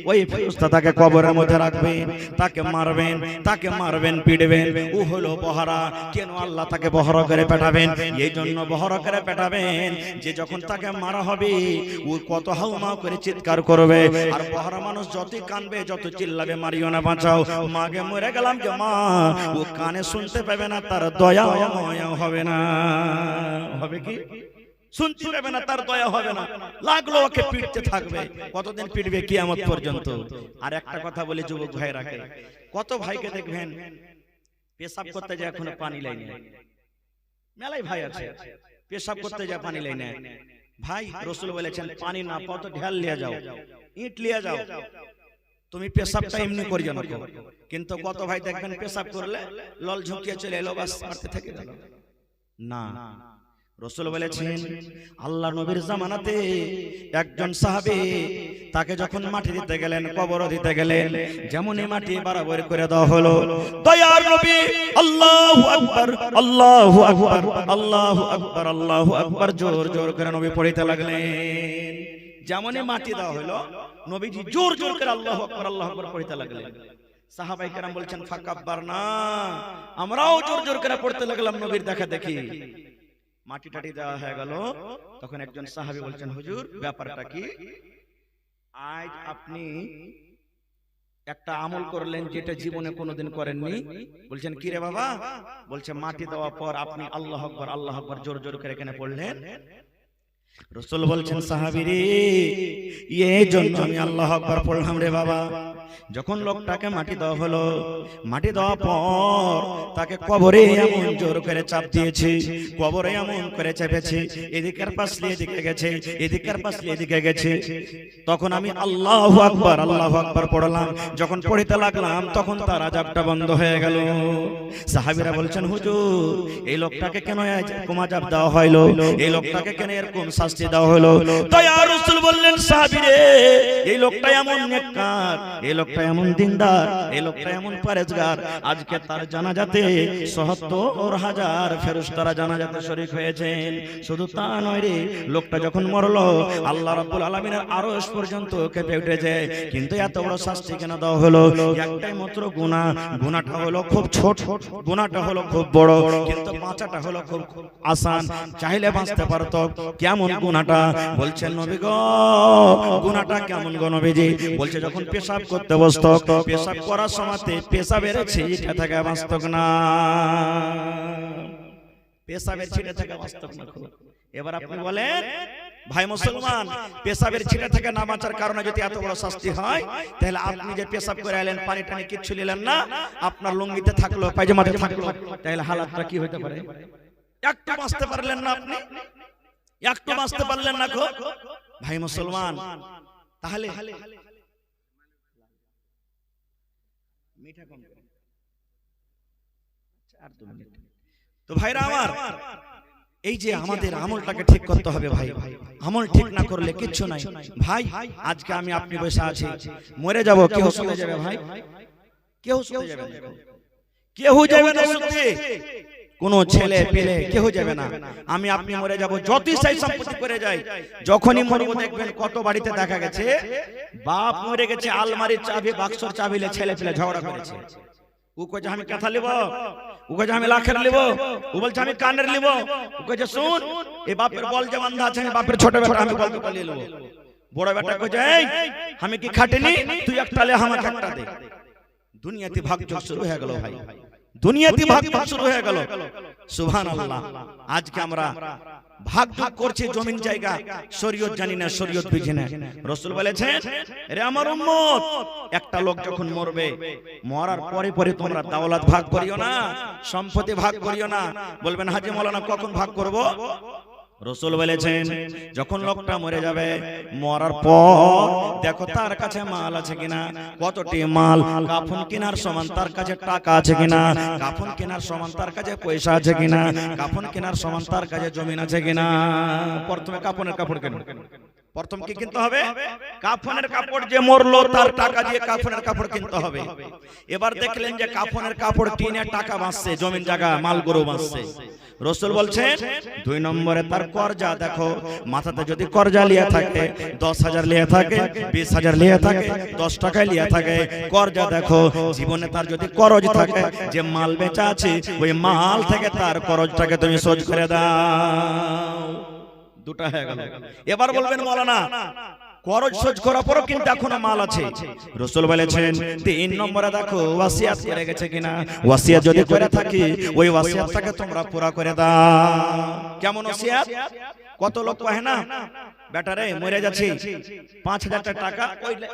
ওই ফেরেশতা তাকে কবরের মধ্যে রাখবেন, তাকে মারবেন পিটবেন। ও হলো বহরা। কেন আল্লাহ তাকে বহরা করে পেটাবেন? এই জন্য বহরা করে পেটাবেন যে যখন তাকে মারা হবে ও কত হাউমাউ করে চিৎকার করবে। আর বহরা মানুষ যতই কানবে, যত চিল্লাবে মারিও না, বাঁচাও, মাগে মরে গেলাম যে মা, ও কানে শুনতে পাবে না, তার দয়া হবে না। হবে কি? শুনতে পাবে না, তার দয়া হবে না, লাগলো ওকে পিটতে থাকবে। কতদিন পিটবে? কিয়ামত পর্যন্ত। আর একটা কথা বলি যুবক ভাইরাকে, কত ভাইকে দেখবেন পেশাব করতে যায় এখনো পানি লাইনে, মেলাই ভাই আছে পেশাব করতে যায় পানি লাইনে। ভাই রাসূল বলেছেন পানি না পাও তো ঢেল লিয়ে যাও, ইট লিয়ে যাও, তুমি পেশাবটা এমনি করিও না। কিন্তু কত ভাই দেখবেন পেশাব করলে লল ঝুঁকিয়ে চলে এলো, বাস মারতে থেকে গেল না। রাসূল বলেছেন আল্লাহ নবীর জামানাতে একজন সাহাবী তাকে যখন মাটি দিতে গেলেন, কবর দিতে গেলেন, যেমনই মাটি বরাবর করে দেওয়া হলো, দয়ার নবী আল্লাহু আকবার আল্লাহু আকবার আল্লাহু আকবার আল্লাহু আকবার জোর জোর করে নবী পড়তে লাগলেন। যেমনই মাটি দেওয়া হলো নবীজি জোর জোর করে আল্লাহু আকবার পড়তে লাগলেন। সাহাবায়ে কেরাম বলছেন ফাকাব্বারনা, আমরাও জোর জোর করে পড়তে লাগলাম নবীর দেখা দেখি। মাটি টাটি দেওয়া হয়ে গেল, তখন একজন সাহাবী বলছেন হুজুর ব্যাপারটা কি? আজ আপনি একটা আমল করলেন যেটা জীবনে কোনোদিন করেননি। বলছেন কি রে বাবা? বলছে মাটি দেওয়ার পর আপনি আল্লাহু আকবার জোর জোর করে এখানে পড়লেন। রাসূল বলছেন সাহাবী রে, এই জন্য আমি আল্লাহু আকবার পড়লাম রে বাবা। যখন লোকটাকে মাটি দেওয়া হলো, মাটি দেওয়ার পর তাকে কবরে এমন জোর করে চাপ দিয়েছে, কবরে এমন করে চেপেছে, এদিকের পাশে এদিকে গেছে, এদিকের পাশে এদিকে গেছে। তখন আমি আল্লাহু আকবার পড়লাম। যখন পড়তে লাগলাম তখন তার আযাবটা বন্ধ হয়ে গেল। সাহাবীরা বলছেন হুজুর এই লোকটাকে কেন এরকম আযাব দেওয়া হলো? এই লোকটাকে কেন এরকম শাস্তি দেওয়া হলো? দয়ার রাসূল বললেন সাহাবী রে, এই লোকটা এমন নেককার, এই লোকটা এমন দিনদার, এই লোকটা এমন পরেজগার, আজকে তার জানাজাতে ৭৭,০০০ ফেরেশতারা জানাজাতে শরীক হয়েছেন। শুধু তা নয় রে, লোকটা যখন মরলো আল্লাহ রাব্বুল আলামিনের আরশ পর্যন্ত কেঁপে উঠেছে। কিন্তু এত বড় শাস্তি কেন দেওয়া হলো? একটাই মাত্র গুনাহ, গুনাহটা হলো খুব ছোট, গুনাহটা হলো খুব বড়, কিন্তু বাঁচাটা হলো খুব আসান। চাইলে বাঁচতে পারতো। কেমন গুনাহটা? বলছেন নবী গো, গুনাহটা কেমন গো নবীজি? বলছে যখন পেশাব করতে বসতো, পেশাব করার সময়তে পেশাবের ছিটা থেকে বাঁচত না, পেশাবের ছিটা থেকে বাঁচত না। এবার আপনি বলেন ভাই মুসলমান, পেশাবের ছিটা থেকে না বাঁচার কারণে যদি এত বড় শাস্তি হয়, তাহলে আপনি যে পেশাব করে এলেন, পানি টানি কিচ্ছু নিলেন না, আপনার লুঙ্গিতে থাকলো, পায়জামাতে থাকলো, তাহলে হালাতটা কি হতে পারে? একটু বাঁচতে পারলেন না আপনি, একটু বাঁচতে পারলেন না গো ভাই মুসলমান। তাহলে তো ভাইরা আমার, এই যে আমাদের আমলটাকে ঠিক করতে হবে ভাই। আমল ঠিক না করলে কিচ্ছু নাই ভাই। আজকে আমি আপনি বসে আছি, মরে যাব, কেউ চলে যাবে ভাই, কেউ চলে যাবে, কেউ যাবে না শুনতে, কোন ছেলে পেলে কেউ যাবে না। আমি আপনি মরে যাব, যতই চাই সম্পত্তি করে যাই, যখনই মরবো দেখবেন কত বাড়িতে দেখা গেছে বাপ মরে গেছে, আলমারির চাবি বাক্সর চাবিলে ছেলে পেলে ঝগড়া করেছে। ও কইছে আমি কথা লিব, ও কইছে আমি লাখের লিব, ও বলছে আমি কানের লিব, ও কইছে শুন এই বাপের বল যে বান্ধা আছে, আমি বাপের ছোট বেটা, আমি বলতে পালিয়ে লিব। বড় বেটা কইছে এই আমি কি খাটিনি, তুই একটা লে আমাকে একটা দে। দুনিয়াতে ভাগযোগ শুরু হয়ে গেল ভাই, দুনিয়াতে ভাগযোগ শুরু হয়ে গেল। সুবহানাল্লাহ। আজকে আমরা ভাগযোগ করছি জমিন জায়গা, শরীয়ত জানি না, শরীয়ত বুঝি না। রাসূল বলেছেন রে আমার উম্মত, একটা লোক যখন মরবে, মরার পরে পরে তোমরা দাওলাত ভাগ করিও না, সম্পত্তি ভাগ করিও না। বলবেন হাজী মাওলানা কখন ভাগ করব? রাসূল বলেছেন যখন লোকটা মরে যাবে, মরার পর দেখো তার কাছে মাল আছে কিনা, কতটি মাল, কাফন কেনার সমান তার কাছে টাকা আছে কিনা, কাফন কেনার সমান তার কাছে পয়সা আছে কিনা, কাফন কেনার সমান তার কাছে জমিন আছে কিনা। প্রথমে কাফনের কাপড় কেন, প্রথম কি কিনতে হবে? কাফনের কাপড়। যে মরলো তার টাকা দিয়ে কাফনের কাপড় কিনতে হবে। এবার দেখলেন যে কাফনের কাপড় কিনে টাকা বাঁচছে, জমিন জায়গা মাল গরু বাঁচছে। রাসূল বলছেন 2 নম্বরে তার কর্জা দেখো, মাথাতে যদি কর্জা লিয়া থাকে, 10,000 লিয়া থাকে, 20,000 লিয়া থাকে, 10 টাকা লিয়া থাকে, কর্জা দেখো। জীবনে তার যদি করজ থাকে, যে মাল বেচা আছে ওই মাল থেকে তার করজটাকে তুমি শোধ করে দাও। দুটা হয়ে গেল। এবার বলবেন মাওলানা করজ শোধ করার পরও কিন্তু এখনো মাল আছে। রাসূল বলেছেন 3 নম্বরে দেখো ওয়াসিয়াত করে গেছে কিনা। ওয়াসিয়াত যদি করে থাকি ওই ওয়াসিয়াতটাকে তোমরা পুরা করে দাও। কেমন ওয়াসিয়াত? কত লোক কয় না বেটারে মরে যাচ্ছে, 5,000 টাকা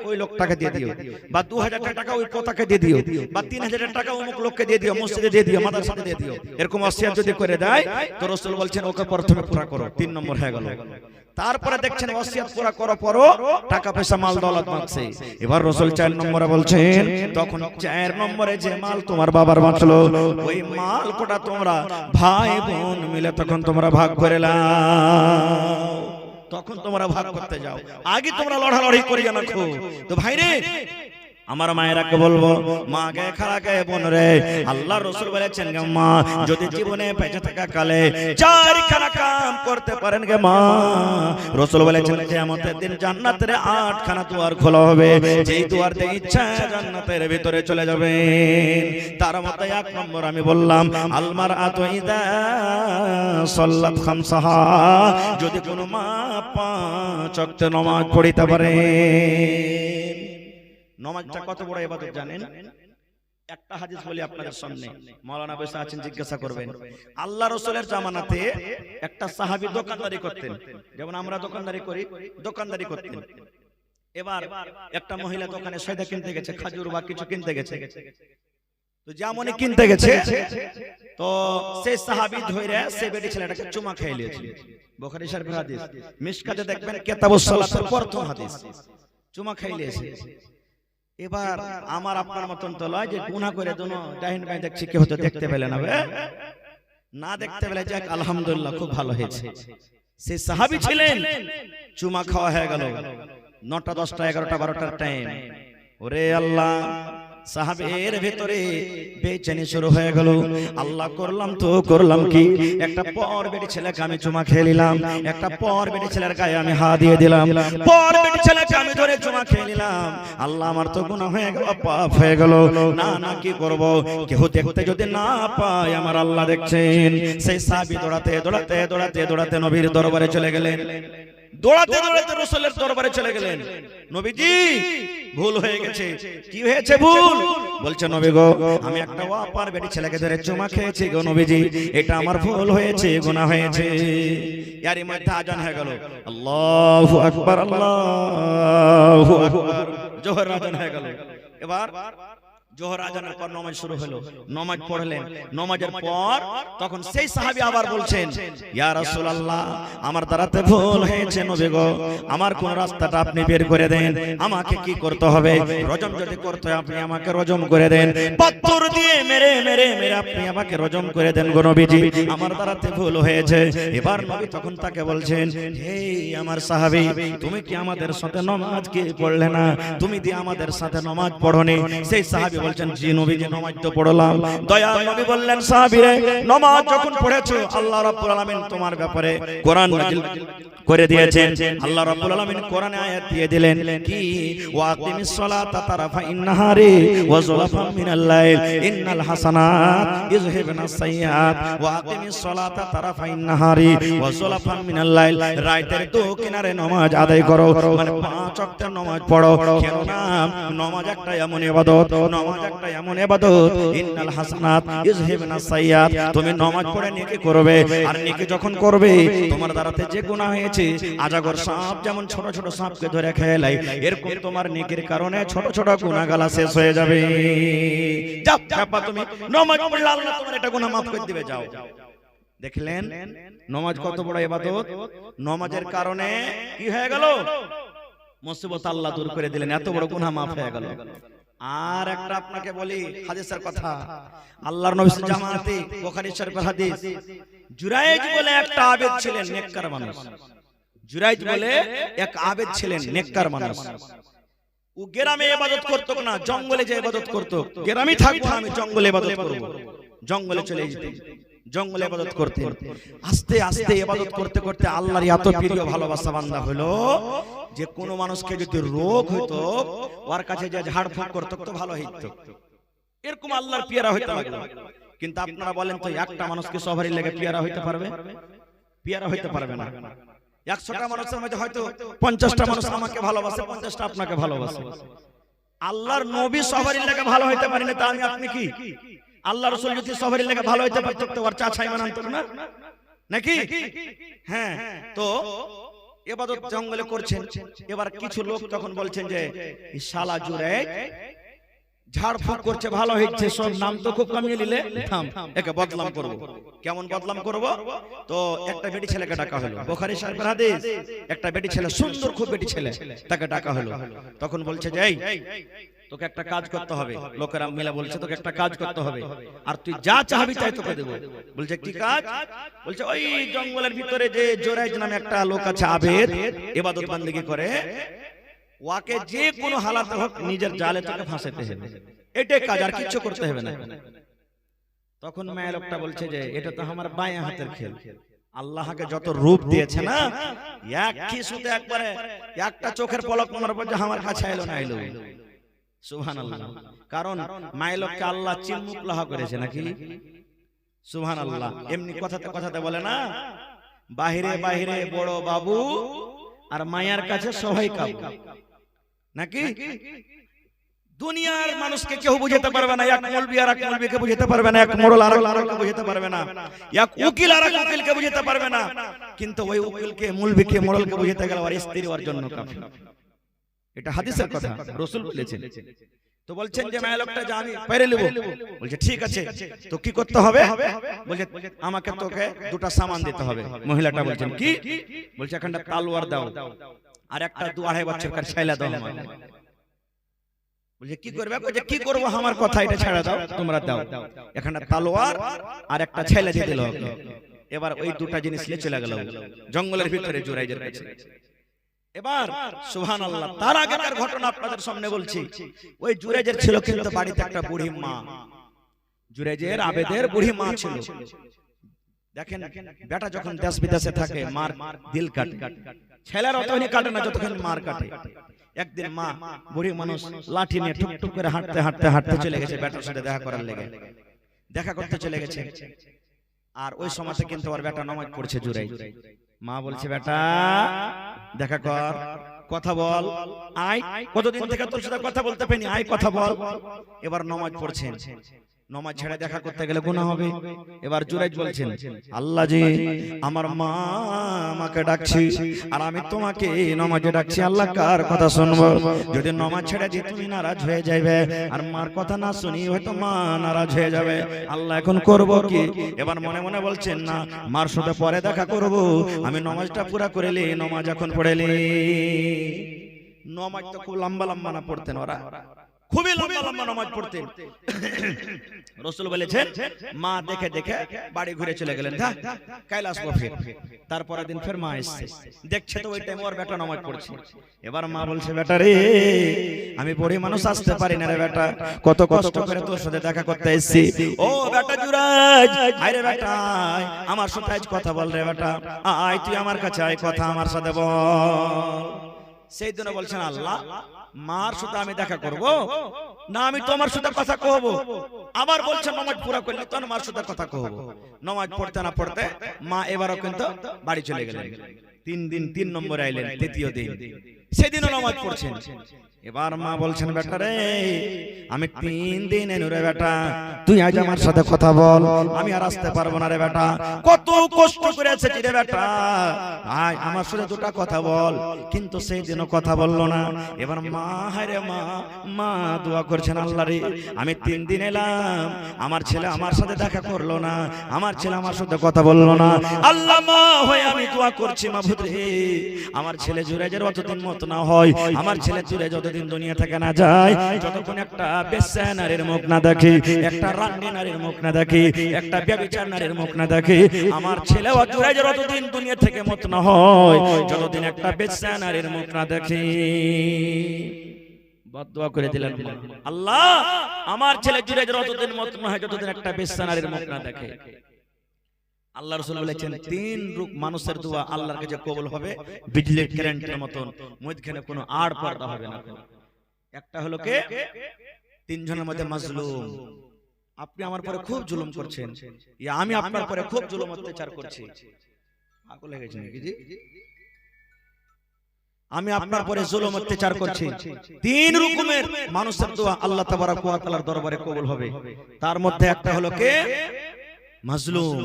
ওই লোকটাকে দিয়ে দিও, বা 2,000 টাকা ওই পোতাকে দিয়ে দিও, বা 3,000 টাকা অমুক লোককে দিয়ে দিও, মসজিদে দিয়ে দিও, মাদ্রাসাতে দিয়ে দিও। এরকম ওয়াসিয়াত যদি করে দেয় তো রাসূল বলছেন ওকে প্রথমে পুরা করো। 3 নম্বর হয়ে গেল। তারপরে দেখছেন ওয়াসিয়াত পুরা করার পরও টাকা পয়সা মাল দৌলত বাঁচছে। এবার রাসূল 4 নম্বরে বলছেন তখন 4 নম্বরে যে মাল তোমার বাবার বাঁচলো ওই মাল কোটা তোমরা ভাই বোন মিলে তখন তোমরা ভাগ করে নাও। তখন তোমরা ভাগ করতে যাও, আগে তোমরা লড়ালড়ি করিয়া রাখো। তো ভাই রে আমার মায়েরাকে বলবো, মা গে খালা গে বোন রে, আল্লাহ রাসূল বলেছেন গে মা যদি জীবনে বেঁচে থাকা কালে 4খানা কাম করতে পারেন গে মা, রাসূল বলেছেন কিয়ামতের দিন জান্নাতের 8খানা দুয়ার খোলা হবে, যেই দুয়ার দিয়ে ইচ্ছা জান্নাতের ভিতরে চলে যাবেন। তার মধ্যে 1 নম্বর আমি বললাম আলমার আতু ইদা সাল্লাত খামসাহা, যদি কোনো মা 5 ওয়াক্ত নামাজ পড়িতে পারে। নামাজটা কত বড় ইবাদত জানেন? একটা হাদিস বলি আপনাদের সামনে, মাওলানা বসে আছেন জিজ্ঞাসা করবেন। আল্লাহ রাসূলের জামানাতে একটা সাহাবী দোকানদারি করতেন, যেমন আমরা দোকানদারি করি, দোকানদারি করতেন। এবার একটা মহিলা দোকানে সয়দা কিনতে গেছে, খাজুর বা কিছু কিনতে গেছে। তো যেমনই কিনতে গেছে তো সেই সাহাবী ধইরা সেই বেটি ছেলেটাকে চুমা খেয়ে নিয়েছে। বুখারী শরীফের হাদিস, মিশকাতে দেখবেন কিতাবুস সালাতের প্রথম হাদিস, চুমা খেয়ে নিয়েছে। এবার আমার আপনার মতন তো লয় যে গুনাহ করে দোনো ডাইন বাই দেখছি কি হতো দেখতে পেলেন না, না দেখতে পেলে যাক আলহামদুলিল্লাহ খুব ভালো হয়েছে। সেই সাহাবী ছিলেন, চুমা খাওয়া হয়ে গেল 9টা 10টা 11টা 12টার টাইম। ওরে আল্লাহ, সাহাবের ভিতরে বেচেনি শুরু হয়ে গেল। আল্লাহ করলাম তো করলাম কি, একটা পর বেটি ছেলেকে আমি চুমা খেয়ে নিলাম, একটা পর বেটি ছেলের গায়ে আমি হাত দিয়ে দিলাম, পর বেটি ছেলেকে আমি ধরে চুমা খেয়ে নিলাম। আল্লাহ আমার তো গুনাহ হয়ে গেল, পাপ হয়ে গেল। না না কি করব, কেউ দেখতে যদি না পায় আমার আল্লাহ দেখছেন। সেই সাহাবী দৌড়াতে দৌড়াতে দৌড়াতে দৌড়াতে নবীর দরবারে চলে গেলেন, দৌড়াতে দৌড়াতে রাসূলের দরবারে চলে গেলেন। নবীজি ভুল হয়ে গেছে। কি হয়েছে ভুল? বলছে নবী গো আমি একটা ওয়াপার বেটি ছেলেকে ধরে চুমা খেয়েছি গো নবীজি, এটা আমার ভুল হয়েছে, গুনাহ হয়েছে। ইয়ারই মধ্যে আজান হয়ে গেল, আল্লাহু আকবার আল্লাহু আকবার, জোহর আজান হয়ে গেল। এবার জোহর আজানের পর নামাজ শুরু হলো, নামাজ পড়লেন। নামাজের পর তখন সেই সাহাবী আবার বলছেন, ইয়া রাসূলুল্লাহ আমার দ্বারাতে ভুল হয়েছে নবী গো, আমার কোন রাস্তাটা আপনি বের করে দেন, আমাকে কি করতে হবে? রজম যদি করতে হয় আপনি আমাকে রজম করে দেন, পাথর দিয়ে মেরে মেরে মেরে আপনি আমাকে রজম করে দেন গো নবীজি, আমার দ্বারাতে ভুল হয়েছে। এবার নবী তখন তাকে বলছেন, হে আমার সাহাবী তুমি কি আমাদের সাথে নামাজ কি পড়লে না? তুমি কি আমাদের সাথে নামাজ পড়োনি? সেই সাহাবী বলছেন, জি নবীজি নামাজ তো পড়লাম। দয়াল নবী বললেন, সাহাবী রে নামাজ যখন পড়েছো আল্লাহ রাব্বুল আলামিন তোমার ব্যাপারে কোরআন নাযিল করে দিয়েছেন। আল্লাহ রাব্বুল আলামিন কোরআনে আয়াত দিয়ে দিলেন কি, ওয়াকিমিস সালাতা তারাফাইন নাহারি ওয়া যুলাফাম মিনাল লাইল ইন্নাল হাসানাত ইযহিবনাস সাইয়্যাত ওয়াকিমিস সালাতা তারাফাইন নাহারি ওয়া যুলাফাম মিনাল লাইল, রাতের দু কিনারে নামাজ আদায় করো, মানে 5 ওয়াক্তের নামাজ পড়ো। কেননা নামাজ একটা এমন ইবাদত, নামাজ একটা এমন ইবাদত, ইন্নাল হাসানাত ইযহিবনাস সাইয়্যাত, তুমি নামাজ পড়ে নেকি করবে, আর নেকি যখন করবে তোমার দ্বারাতে যে গুনাহ হয়েছে, আজাগর সাপ যেমন ছোট ছোট সাপকে ধরে খেয়ে লাই, এরকম তোমার নেকির কারণে ছোট ছোট গুনাহগালা শেষ হয়ে যাবে। যাও বাবা তুমি নামাজ পড়লে আল্লাহ তোমার এটা গুনাহ maaf করে দিবে, যাও। দেখলেন নামাজ কত বড় ইবাদত, নামাজের কারণে কি হয়ে গেল? মুসিবত আল্লাহ দূর করে দিলেন, এত বড় গুনাহ maaf হয়ে গেল। আর একটা আপনাকে বলি হাদিসের কথা, আল্লাহর নবী জামাতে বুখারী শরীফের হাদিস, জুরাইজ বলে একটা আবেদ ছিলেন, নেককার মানুষ। জুরাইজ বলে এক আবেদ ছিলেন, নেককার মানুষ। ও গ্রামে ইবাদত করতো না, জঙ্গলে যে ইবাদত করতো। গ্রামে থাকবো আমি, জঙ্গলে ইবাদত করব। জঙ্গলে চলে যেতেন, জঙ্গলে ইবাদত করতেন। আস্তে আস্তে ইবাদত করতে করতে আল্লাহর এত প্রিয় ভালোবাসা বান্দা হলো যে কোনো মানুষকে যদি রোগ হতো ওর কাছে যে ঝাড়ফুঁক করতো তো ভালো হইতো, এরকম আল্লাহর পিয়ারা হইতে লাগলো। কিন্তু আপনারা বলেন তো একটা মানুষকে সবারই লেগে পিয়ারা হইতে পারবে? পিয়ারা হইতে পারবে না। 100টা মানুষের মধ্যে হয়তো 50টা মানুষ আমাকে ভালোবাসে, 50টা আপনাকে ভালোবাসে। আল্লাহর নবী সবারই লেগে ভালো হইতে পারেন, তা আমি আপনি কি? আল্লাহ রাসূল যদি সবারই লেগে ভালো হইতে পারতো তো ওর চা ছাই মানাতো না নাকি? হ্যাঁ, তো ইবাদত জঙ্গলে করছেন। এবার কিছু লোক তখন বলছেন যে এই শালা জুরাইজ ঝাড়ফুঁক করছে, ভালো হচ্ছে, সব নাম তো খুব কমিয়ে নিলে, থাম, একে বদনাম করব। কেমন বদনাম করব? তো একটা বেটি ছেলেকে ডাকা হলো, বুখারী শরীফের হাদিস। একটা বেটি ছেলে, সুন্দর খুব বেটি ছেলে, তাকে ডাকা হলো। তখন বলছে যে এই তোকে একটা কাজ করতে হবে। লোকেরা মিলে বলছে তোকে একটা কাজ করতে হবে, আর তুই যা চাইবি তাই তোকে দেব। বলছে কি কাজ? বলছে ওই জঙ্গলের ভিতরে যে জুরাইজ নামে একটা লোক আছে, আবেদ, ইবাদত বندگی করে, ওকে যে কোনো হালাতে হোক নিজের জালে তোকে ফাঁসাতে হবে, এটাই কাজ, আর কিছু করতে হবে না। তখন মেয়ে লোকটা বলছে যে এটা তো আমার বাঁয়ে হাতের খেল। আল্লাহকে যত রূপ দিয়েছে না, এক কিছুতে একবারে একটা চোখের পলক মারার পর যে আমার কাছে এলো না এলো। সুবহানাল্লাহ। কারণ মায়ের লোককে আল্লাহ চিন্মুখ লাহা করেছে নাকি? সুবহানাল্লাহ। এমনি কথাতে কথাতে বলে না, বাহিরে বাহিরে বড় বাবু আর মায়ার কাছে সবাই কাবু নাকি? দুনিয়ার মানুষকে কেউ বুঝাতে পারবে না, এক মৌলবি আর এক মৌলবিকে বুঝাতে পারবে না, এক মোড়ল আর এক বুঝাতে পারবে না, এক উকিল আর এক উকিলকে বুঝাতে পারবে না। কিন্তু ওই উকিলকে, মৌলবিকে, মোড়লকে বুঝাতে গেলে ওর স্ত্রী ওর জন্য কাফি। এটা হাদিসের কথা, রাসূল বলেছেন। তো বলছেন যে মায়ের লোকটা যে আমি পেরে নেব। বলছে ঠিক আছে, তো কি করতে হবে? বলছে আমাকে তোকে দুটো সামান দিতে হবে। মহিলাটা বলছেন কি? বলছে একটা তলোয়ার দাও আর একটা 2-2.5 বছরকার ছেলে দাও আমাকে। বলছে কি করবে? বলছে কি করব, আমার কথা, এটা ছেড়ে দাও, তোমরা দাও। একটা তলোয়ার আর একটা ছেলে দিয়ে দিল। এবার ওই দুটো জিনিস নিয়ে চলে গেল জঙ্গলের ভিতরে জুরাইজের কাছে। এবার সুবহানাল্লাহ, তার আগেকার ঘটনা আপনাদের সামনে বলছি। ওই জুরাইজের ছিল কিন্তু বাড়িতে একটা বুড়ি মা। জুরাইজের আবেদের বুড়ি মা ছিল। দেখেন বেটা যখন দেশ বিদেশে থাকে মার দিল কাটে, ছেলের অতখানি কাটে না যতক্ষণ মার কাটে। একদিন মা, বুড়ি মানুষ, লাঠি নিয়ে টুকটুক করে হাঁটতে হাঁটতে হাঁটতে চলে গেছে বেটার সাথে দেখা করার লেগে। দেখা করতে চলে গেছে। আর ওই সময়তে কিন্তু ওর বেটা নামাজ পড়ছে জুরাইজ। মা বলছে বেটা দেখা কর, কথা বল, আয়, কতদিন থেকে তোর সাথে কথা বলতে পারিনি, আয় কথা বল। এবার নামাজ পড়ছেন। নামাজ ছেড়ে দেখা করতে গেলে গুনাহ হবে। এবার জুরাইজ বলছেন আল্লাহ জি, আমার মা আমাকে ডাকছি আর আমি তোমাকে নামাজে ডাকছি, আল্লাহ কার কথা শুনবো? যদি নামাজ ছেড়ে দিই তুমি নারাজ হয়ে যাবে, আর মার কথা না শুনি হয়তো মা নারাজ হয়ে যাবে। আল্লাহ এখন করব কি? এবার মনে মনে বলছেন না, মার সাথে পরে দেখা করব, আমি নামাজটা পুরা করে নি। নামাজ এখন পড়েলি। নামাজ তো খুব লম্বা লম্বা না পড়তেন ওরা, খুবই লম্বা লম্বা নামাজ পড়তেন। রাসূল বলেছেন মা দেখে দেখে বাড়ি ঘুরে চলে গেলেন, কাল আসবো ফের। তারপরের দিন ফের মা এসেছে, দেখছে তো ওই টাইমে ওর বেটা নামাজ পড়ছে। এবার মা বলছে বেটা রে, আমি বুড়ি মানুষ আসতে পারি না রে বেটা, কত কষ্ট করে তোর সাথে দেখা করতে এসেছি। ও বেটা জুরাইজ, আরে বেটা আমার সাথে আজ কথা বল রে বেটা, আয় তুই আমার কাছে আয়, কথা আমার সাথে বল। সেই দিনে বলছেন আল্লাহ, মার সাথে আমি দেখা করব না, আমি তোমার সাথে কথা কহব। আবার বলছেন নামাজ পুরা করলে তো মার সাথে কথা কহব। নামাজ পড়তে না পড়তে মা এবারও কিন্তু বাড়ি চলে গেলেন। 3 দিন 3 নম্বরে আইলেন, তৃতীয় দিন সেদিনও নামাজ পড়ছেন। এবার মা বলছেন বেটা রে, আমি 3 দিন এনু রে বেটা, তুই আজ আমার সাথে কথা বল, আমি আর আসতে পারবো না রে বেটা, কত কষ্ট করে এসেছি রে বেটা, আয় আমার সাথে দুটো কথা বল। কিন্তু সেই দিনও কথা বললো না। এবার মা, হায় রে মা, মা দোয়া করছেন আল্লাহ রে, আমি 3 দিন এলাম, আমার ছেলে আমার সাথে দেখা করলো না, আমার ছেলে আমার সাথে কথা বললো না। আল্লাহ মা হয়ে আমি দোয়া করছি, মাবুদ মাবুদ রে, আমার ছেলে জুরাইজের অতদিন মত না হয়, আমার ছেলে জুরাইজ যতদিন দুনিয়া থেকে না যায়, যতক্ষণ একটা বেশ্যা নারীর মুখ না দেখে, একটা রান্নি নারীর মুখ না দেখে, একটা ব্যভিচার নারীর মুখ না দেখে, আমার ছেলে জুরাইজের অতদিন দুনিয়া থেকে মত না হয়, যতদিন একটা বেশ্যা নারীর মুখ না দেখে। বদদুয়া করে দিলেন, আল্লাহ আমার ছেলে জুরাইজের অতদিন মত না হয়, যতদিন একটা বেশ্যা নারীর মুখ না দেখে। আল্লাহ রাসূল বলেছেন তিন রূপ মানুষের দোয়া আল্লাহর কাছে কবুল হবে বিজলির কারেন্টের মতন, মধ্যখানে কোনো আড় পর্দা হবে না। একটা হলো কে, তিনজনের মধ্যে মাজলুম, আপনি আমার পরে খুব জুলুম করছেন, আমি আপনার পরে খুব জুলুম অত্যাচার করছি, পাগল হয়ে গেছেন নাকি জি? আমি আপনার পরে জুলুম অত্যাচার করছি। তিন রকমের মানুষের দোয়া আল্লাহ তাবারক ওয়া তাআলার দরবারে কবুল হবে। তার মধ্যে একটা হলো কে, মাজলুম,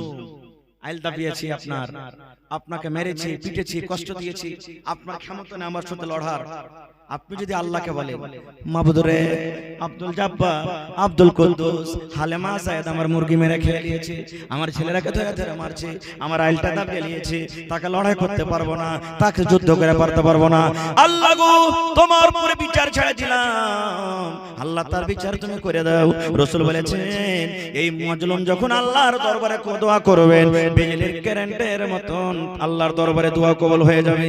আইল দাবিয়েছি আপনার, আপনাকে মেরেছি, পিটেছি, কষ্ট দিয়েছি, আপনার ক্ষমতা নেই আমার সাথে লড়ার। আপনি যদি আল্লাহকে বলেন, মাবুদ রে, আব্দুল জাব্বার, আব্দুল কুদ্দুস, হালেমা সায়েদ আমার মুরগি মেরে খেয়ে নিয়েছে, আমার ছেলেরাকে ধরে ধরে মারছে, আমার আইলটা দাবিয়ে নিয়েছে, তাকে লড়াই করতে পারবো না, তাকে যুদ্ধ করে পারতে পারবো না। আল্লাহ গো, তোমার উপরে বিচার ছেড়ে দিলাম, আল্লাহ তার বিচার তুমি করে দাও। রাসূল বলেছেন এই মাজলুম যখন আল্লাহর দরবারে দোয়া করবেন, বিজলির কারেন্টের মতন আল্লাহর দরবারে দোয়া কবুল হয়ে যাবে,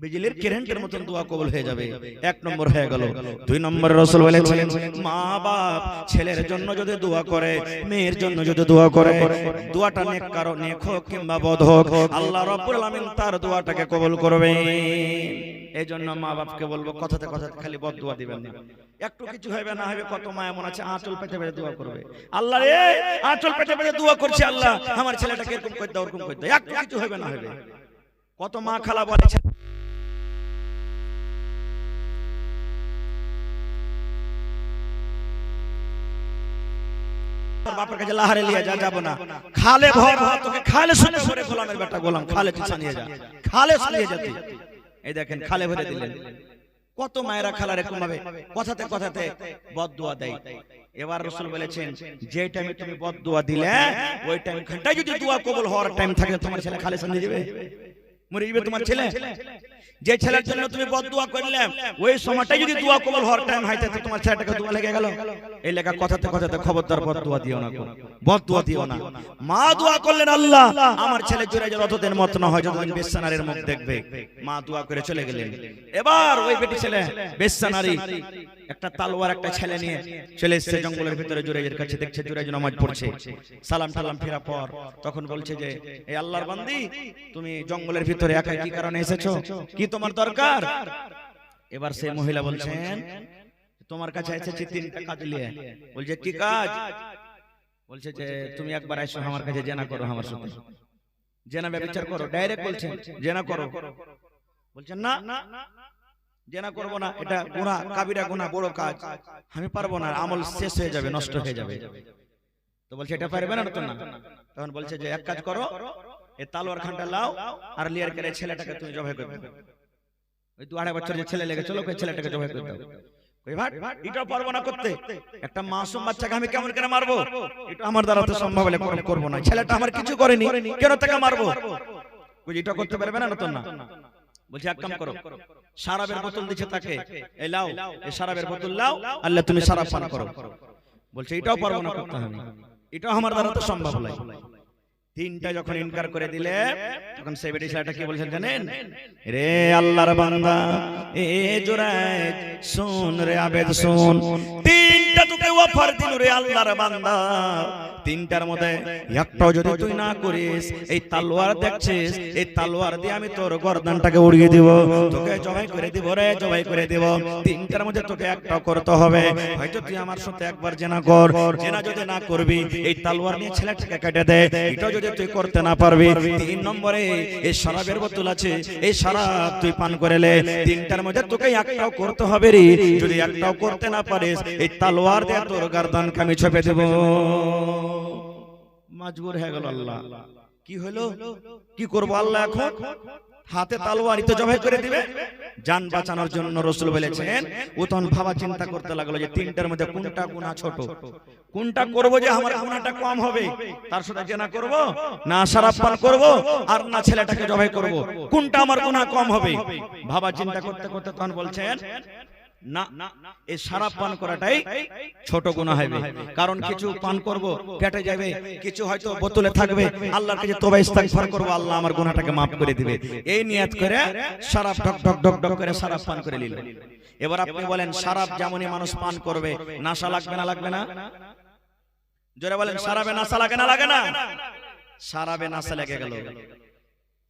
বিজলির কারেন্টের মতন দোয়া কবুল হয়ে যাবে। এক নম্বর হয়ে গেল। দুই নম্বরে রাসূল বলেছেন মা বাপ ছেলের জন্য যদি দোয়া করে, মেয়ের জন্য যদি দোয়া করে, দোয়াটা নেক কারো নেক হোক কিংবা বদ হোক, আল্লাহ রাব্বুল আলামিন তার দোয়াটাকে কবুল করবে। এই জন্য মা বাপকে বলবো কথাতে কথাতে খালি বদ দোয়া দিবেন না, একটু কিছু হবে না হবে, কত মা এমন আছে আঁচল পেতে পেতে দোয়া করবে, আল্লাহ রে আঁচল পেতে পেতে দোয়া করছে, আল্লাহ আমার ছেলেটাকে এরকম করে দাও, ওরকম করে দাও, একটু কিছু হবে না হবে। কত মা খালা বলেছে বাপের কাছে লাহারে লিয়ে যা, যাবো না, খালে ভর তোকে খালে শুনে ভরে, গোলামের বেটা গোলাম, খালে তুই নিয়ে যা, খালে নিয়ে যেতে। এই দেখেন খালে ভরে দিলেন। কত মায়েরা খালা এরকম ভাবে কথাতে কথাতে বদদুয়া দেয়। এবার রাসূল বলেছেন যে টাইমে তুমি বদদুয়া দিলে, ওই টাইম ঘন্টায় যদি দোয়া কবুল হওয়ার টাইম থাকে, তোমার ছেলে খালে নিয়ে যাবে, মরে যাবে তোমার ছেলে। যে ছেলের জন্য তুমি বদদুয়া করলে, ওই সময়টাই যদি দোয়া কবুল হওয়ার টাইম হয়, তাতে তোমার ছেলেটাকে দোয়া লেগে গেল। এই লেখা কথাতে কথাতে খবরদার বদদুয়া দিও না, বদদুয়া দিও না। মা দোয়া করলেন আল্লাহ আমার ছেলে জুরাইজের অতদিন মত না হয়, যতদিন বেশ্যা নারীর মুখ দেখবে, মা দোয়া করে চলে গেলেন। এবার ওই বেটি ছেলে বেশ্যা নারী একটা তালোয়ার একটা ছেলে নিয়ে চলে এসেছে জঙ্গলের ভিতরে জুরাইজের কাছে, দেখছে জুরাইজ নামাজ পড়ছে, সালাম টালাম ফেরা পর তখন বলছে যে এই আল্লাহর বান্দি তুমি জঙ্গলের ভিতরে একা কি কারণে এসেছো, কি তোমার দরকার? এবার সেই মহিলা বলছেন তোমার কাছে এসেছি তিনটা কাজ নিয়ে। বলছে কি কাজ? বলছে যে তুমি একবার এসো আমার কাছে, জেনা করো আমার সাথে, জেনা ব্যভিচার করো, ডাইরেক্ট বলছেন জেনা করো। বলছেন না জেনা করব না, এটা গুনাহ, কাবিরা গুনাহ, বড় কাজ, আমি পারবো না, আমল শেষ হয়ে যাবে, নষ্ট হয়ে যাবে। তো বলছে এটা পারবে না তো না। তখন বলছে যে এক কাজ করো, এই তালোয়ার খানটা লাও আর লিয়ার করে ছেলেটাকে তুমি জবাই করে দাও। ওই 2-2.5 বছর যে ছেলে লেগেছিল ওই ছেলেটাকে জবাই করে দাও। কই ভাই এটা পারবো না করতে, একটা মাসুম বাচ্চাকে আমি কেমন করে মারবো? এটা আমার দ্বারা তো সম্ভব হলে করব না, ছেলেটা আমার কিছু করেনি, কেন তাকে মারবো? কই এটা করতে পারবে না তো না। বলছে এক কাম করো, শরাবের বোতল দিছে তাকে, এই লাও, এই শরাবের বোতল লাও, আল্লাহ তুমি শরাব পান করো। বলছে এটাও পারবো না করতে, আমি এটাও আমার দ্বারা তো সম্ভব নয়। তিনটা যখন ইনকার করে দিলে, তখন সেই বেটি ছেলেটা কি বলছেন জানেন? রে আল্লাহর বান্দা, এ জুরাইজ শুন রে আবেদ শুন, তিনটা তোকে অফার দিল রে আল্লাহর বান্দা, তিনটার মধ্যে একটাও যদি তুই না করিস, এই তালোয়ার দেখছিস, এই তালোয়ার দিয়ে আমি তোর গর্দানটাকে উড়িয়ে দিব, তোকে জবাই করে দিব রে, জবাই করে দিব। তিনটার মধ্যে তোকে একটাও করতে হবে, হয়তো তুই আমার সাথে একবার জেনা কর, জেনা যদি না করবি এই তালোয়ার নিয়ে ছেলেটাকে কেটে দে, এটাও যদি তুই করতে না পারবি, 3 নম্বরে এই শরাবের বোতল আছে, এই শরাব তুই পান করে লে, তিনটার মধ্যে তোকে একটাও করতে হবে রে, যদি একটাও করতে না পারিস এই তালোয়ার দিয়ে তোর গর্দানকে আমি ছেপে দেব। মজবুর হয়ে গেল আল্লাহ। কি হলো, কি করবো আল্লাহ এখন? হাতে তলোয়ারই তো জবাই করে দিবে। জান বাঁচানোর জন্য রাসূল বলেছেন, ও তখন ভাবা চিন্তা করতে লাগলো যে তিনটার মধ্যে কোনটা গুনাহ ছোট, কোনটা করব যে আমার গুনাহটা কম হবে, তার সাথে জেনা করব না শরাব পান করব আর না ছেলেটাকে জবাই করব, কোনটা আমার গুনাহ কম হবে। ভাবা চিন্তা করতে করতে তখন বলছেন, না, এই শরাব পান করাটাই ছোট গুনাহ হবে, কারণ কিছু পান করব পেটে যাবে, কিছু হয়তো বোতলে থাকবে, আল্লাহর কাছে তওবা ইস্তিগফার করব, আল্লাহ আমার গুনাহটাকে maaf করে দিবে। এই নিয়ত করে শরাব ঢক ঢক ঢক ঢক করে শরাব পান করে নিল। এবার আপনি বলেন, শরাব যেমনই মানুষ পান করবে নেশা লাগবে না লাগবে না? জোরে বলেন, শরাবে নেশা লাগে না লাগে না? শরাবে নেশা লেগে গেল,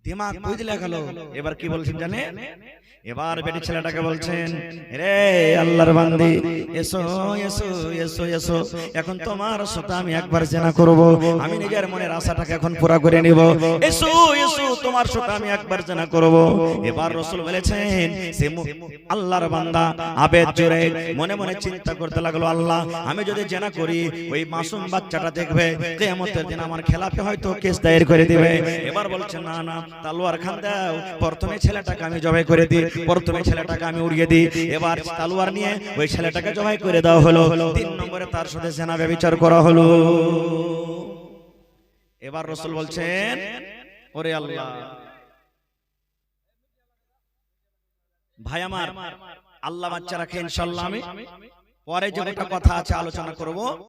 দিমাগ বুঝলে গেল। এবার কি বলছেন জানেন? এবার বেটি ছেলেটাকে বলছেন, রে আল্লাহর বান্দি, এসো এসো এসো এসো, এখন তোমার সাথে আমি একবার জেনা করব, আমি নিজের মনের আশাটাকে এখন পুরা করে নিব, এসো এসো তোমার সাথে আমি একবার জেনা করব। এবার রাসূল বলেছেন, সে আল্লাহর বান্দা আবেগ জোরে মনে মনে চিন্তা করতে লাগলো, আল্লাহ আমি যদি জেনা করি ওই মাসুম বাচ্চাটা দেখবে, কিয়ামতের দিন আমার খেলাফে হয়তো কেস দায়ের করে দিবে। এবার বলছেন, না না, তলোয়ার খান দাও, প্রথমে ছেলেটাকে আমি জবাই করে দিই, প্রথমে ছেলেটাকে আমি উড়িয়ে দিই। এবার তলোয়ার নিয়ে ওই ছেলেটাকে জবাই করে দেওয়া হলো, 3 নম্বরে তার সাথে জিনা ব্যভিচার করা হলো। এবার রাসূল বলছেন, ওরে আল্লাহ, ভাই আমার, আল্লাহ বাচ্চা রাখে, ইনশাআল্লাহ আমি পরে যে একটা কথা আছে আলোচনা করব।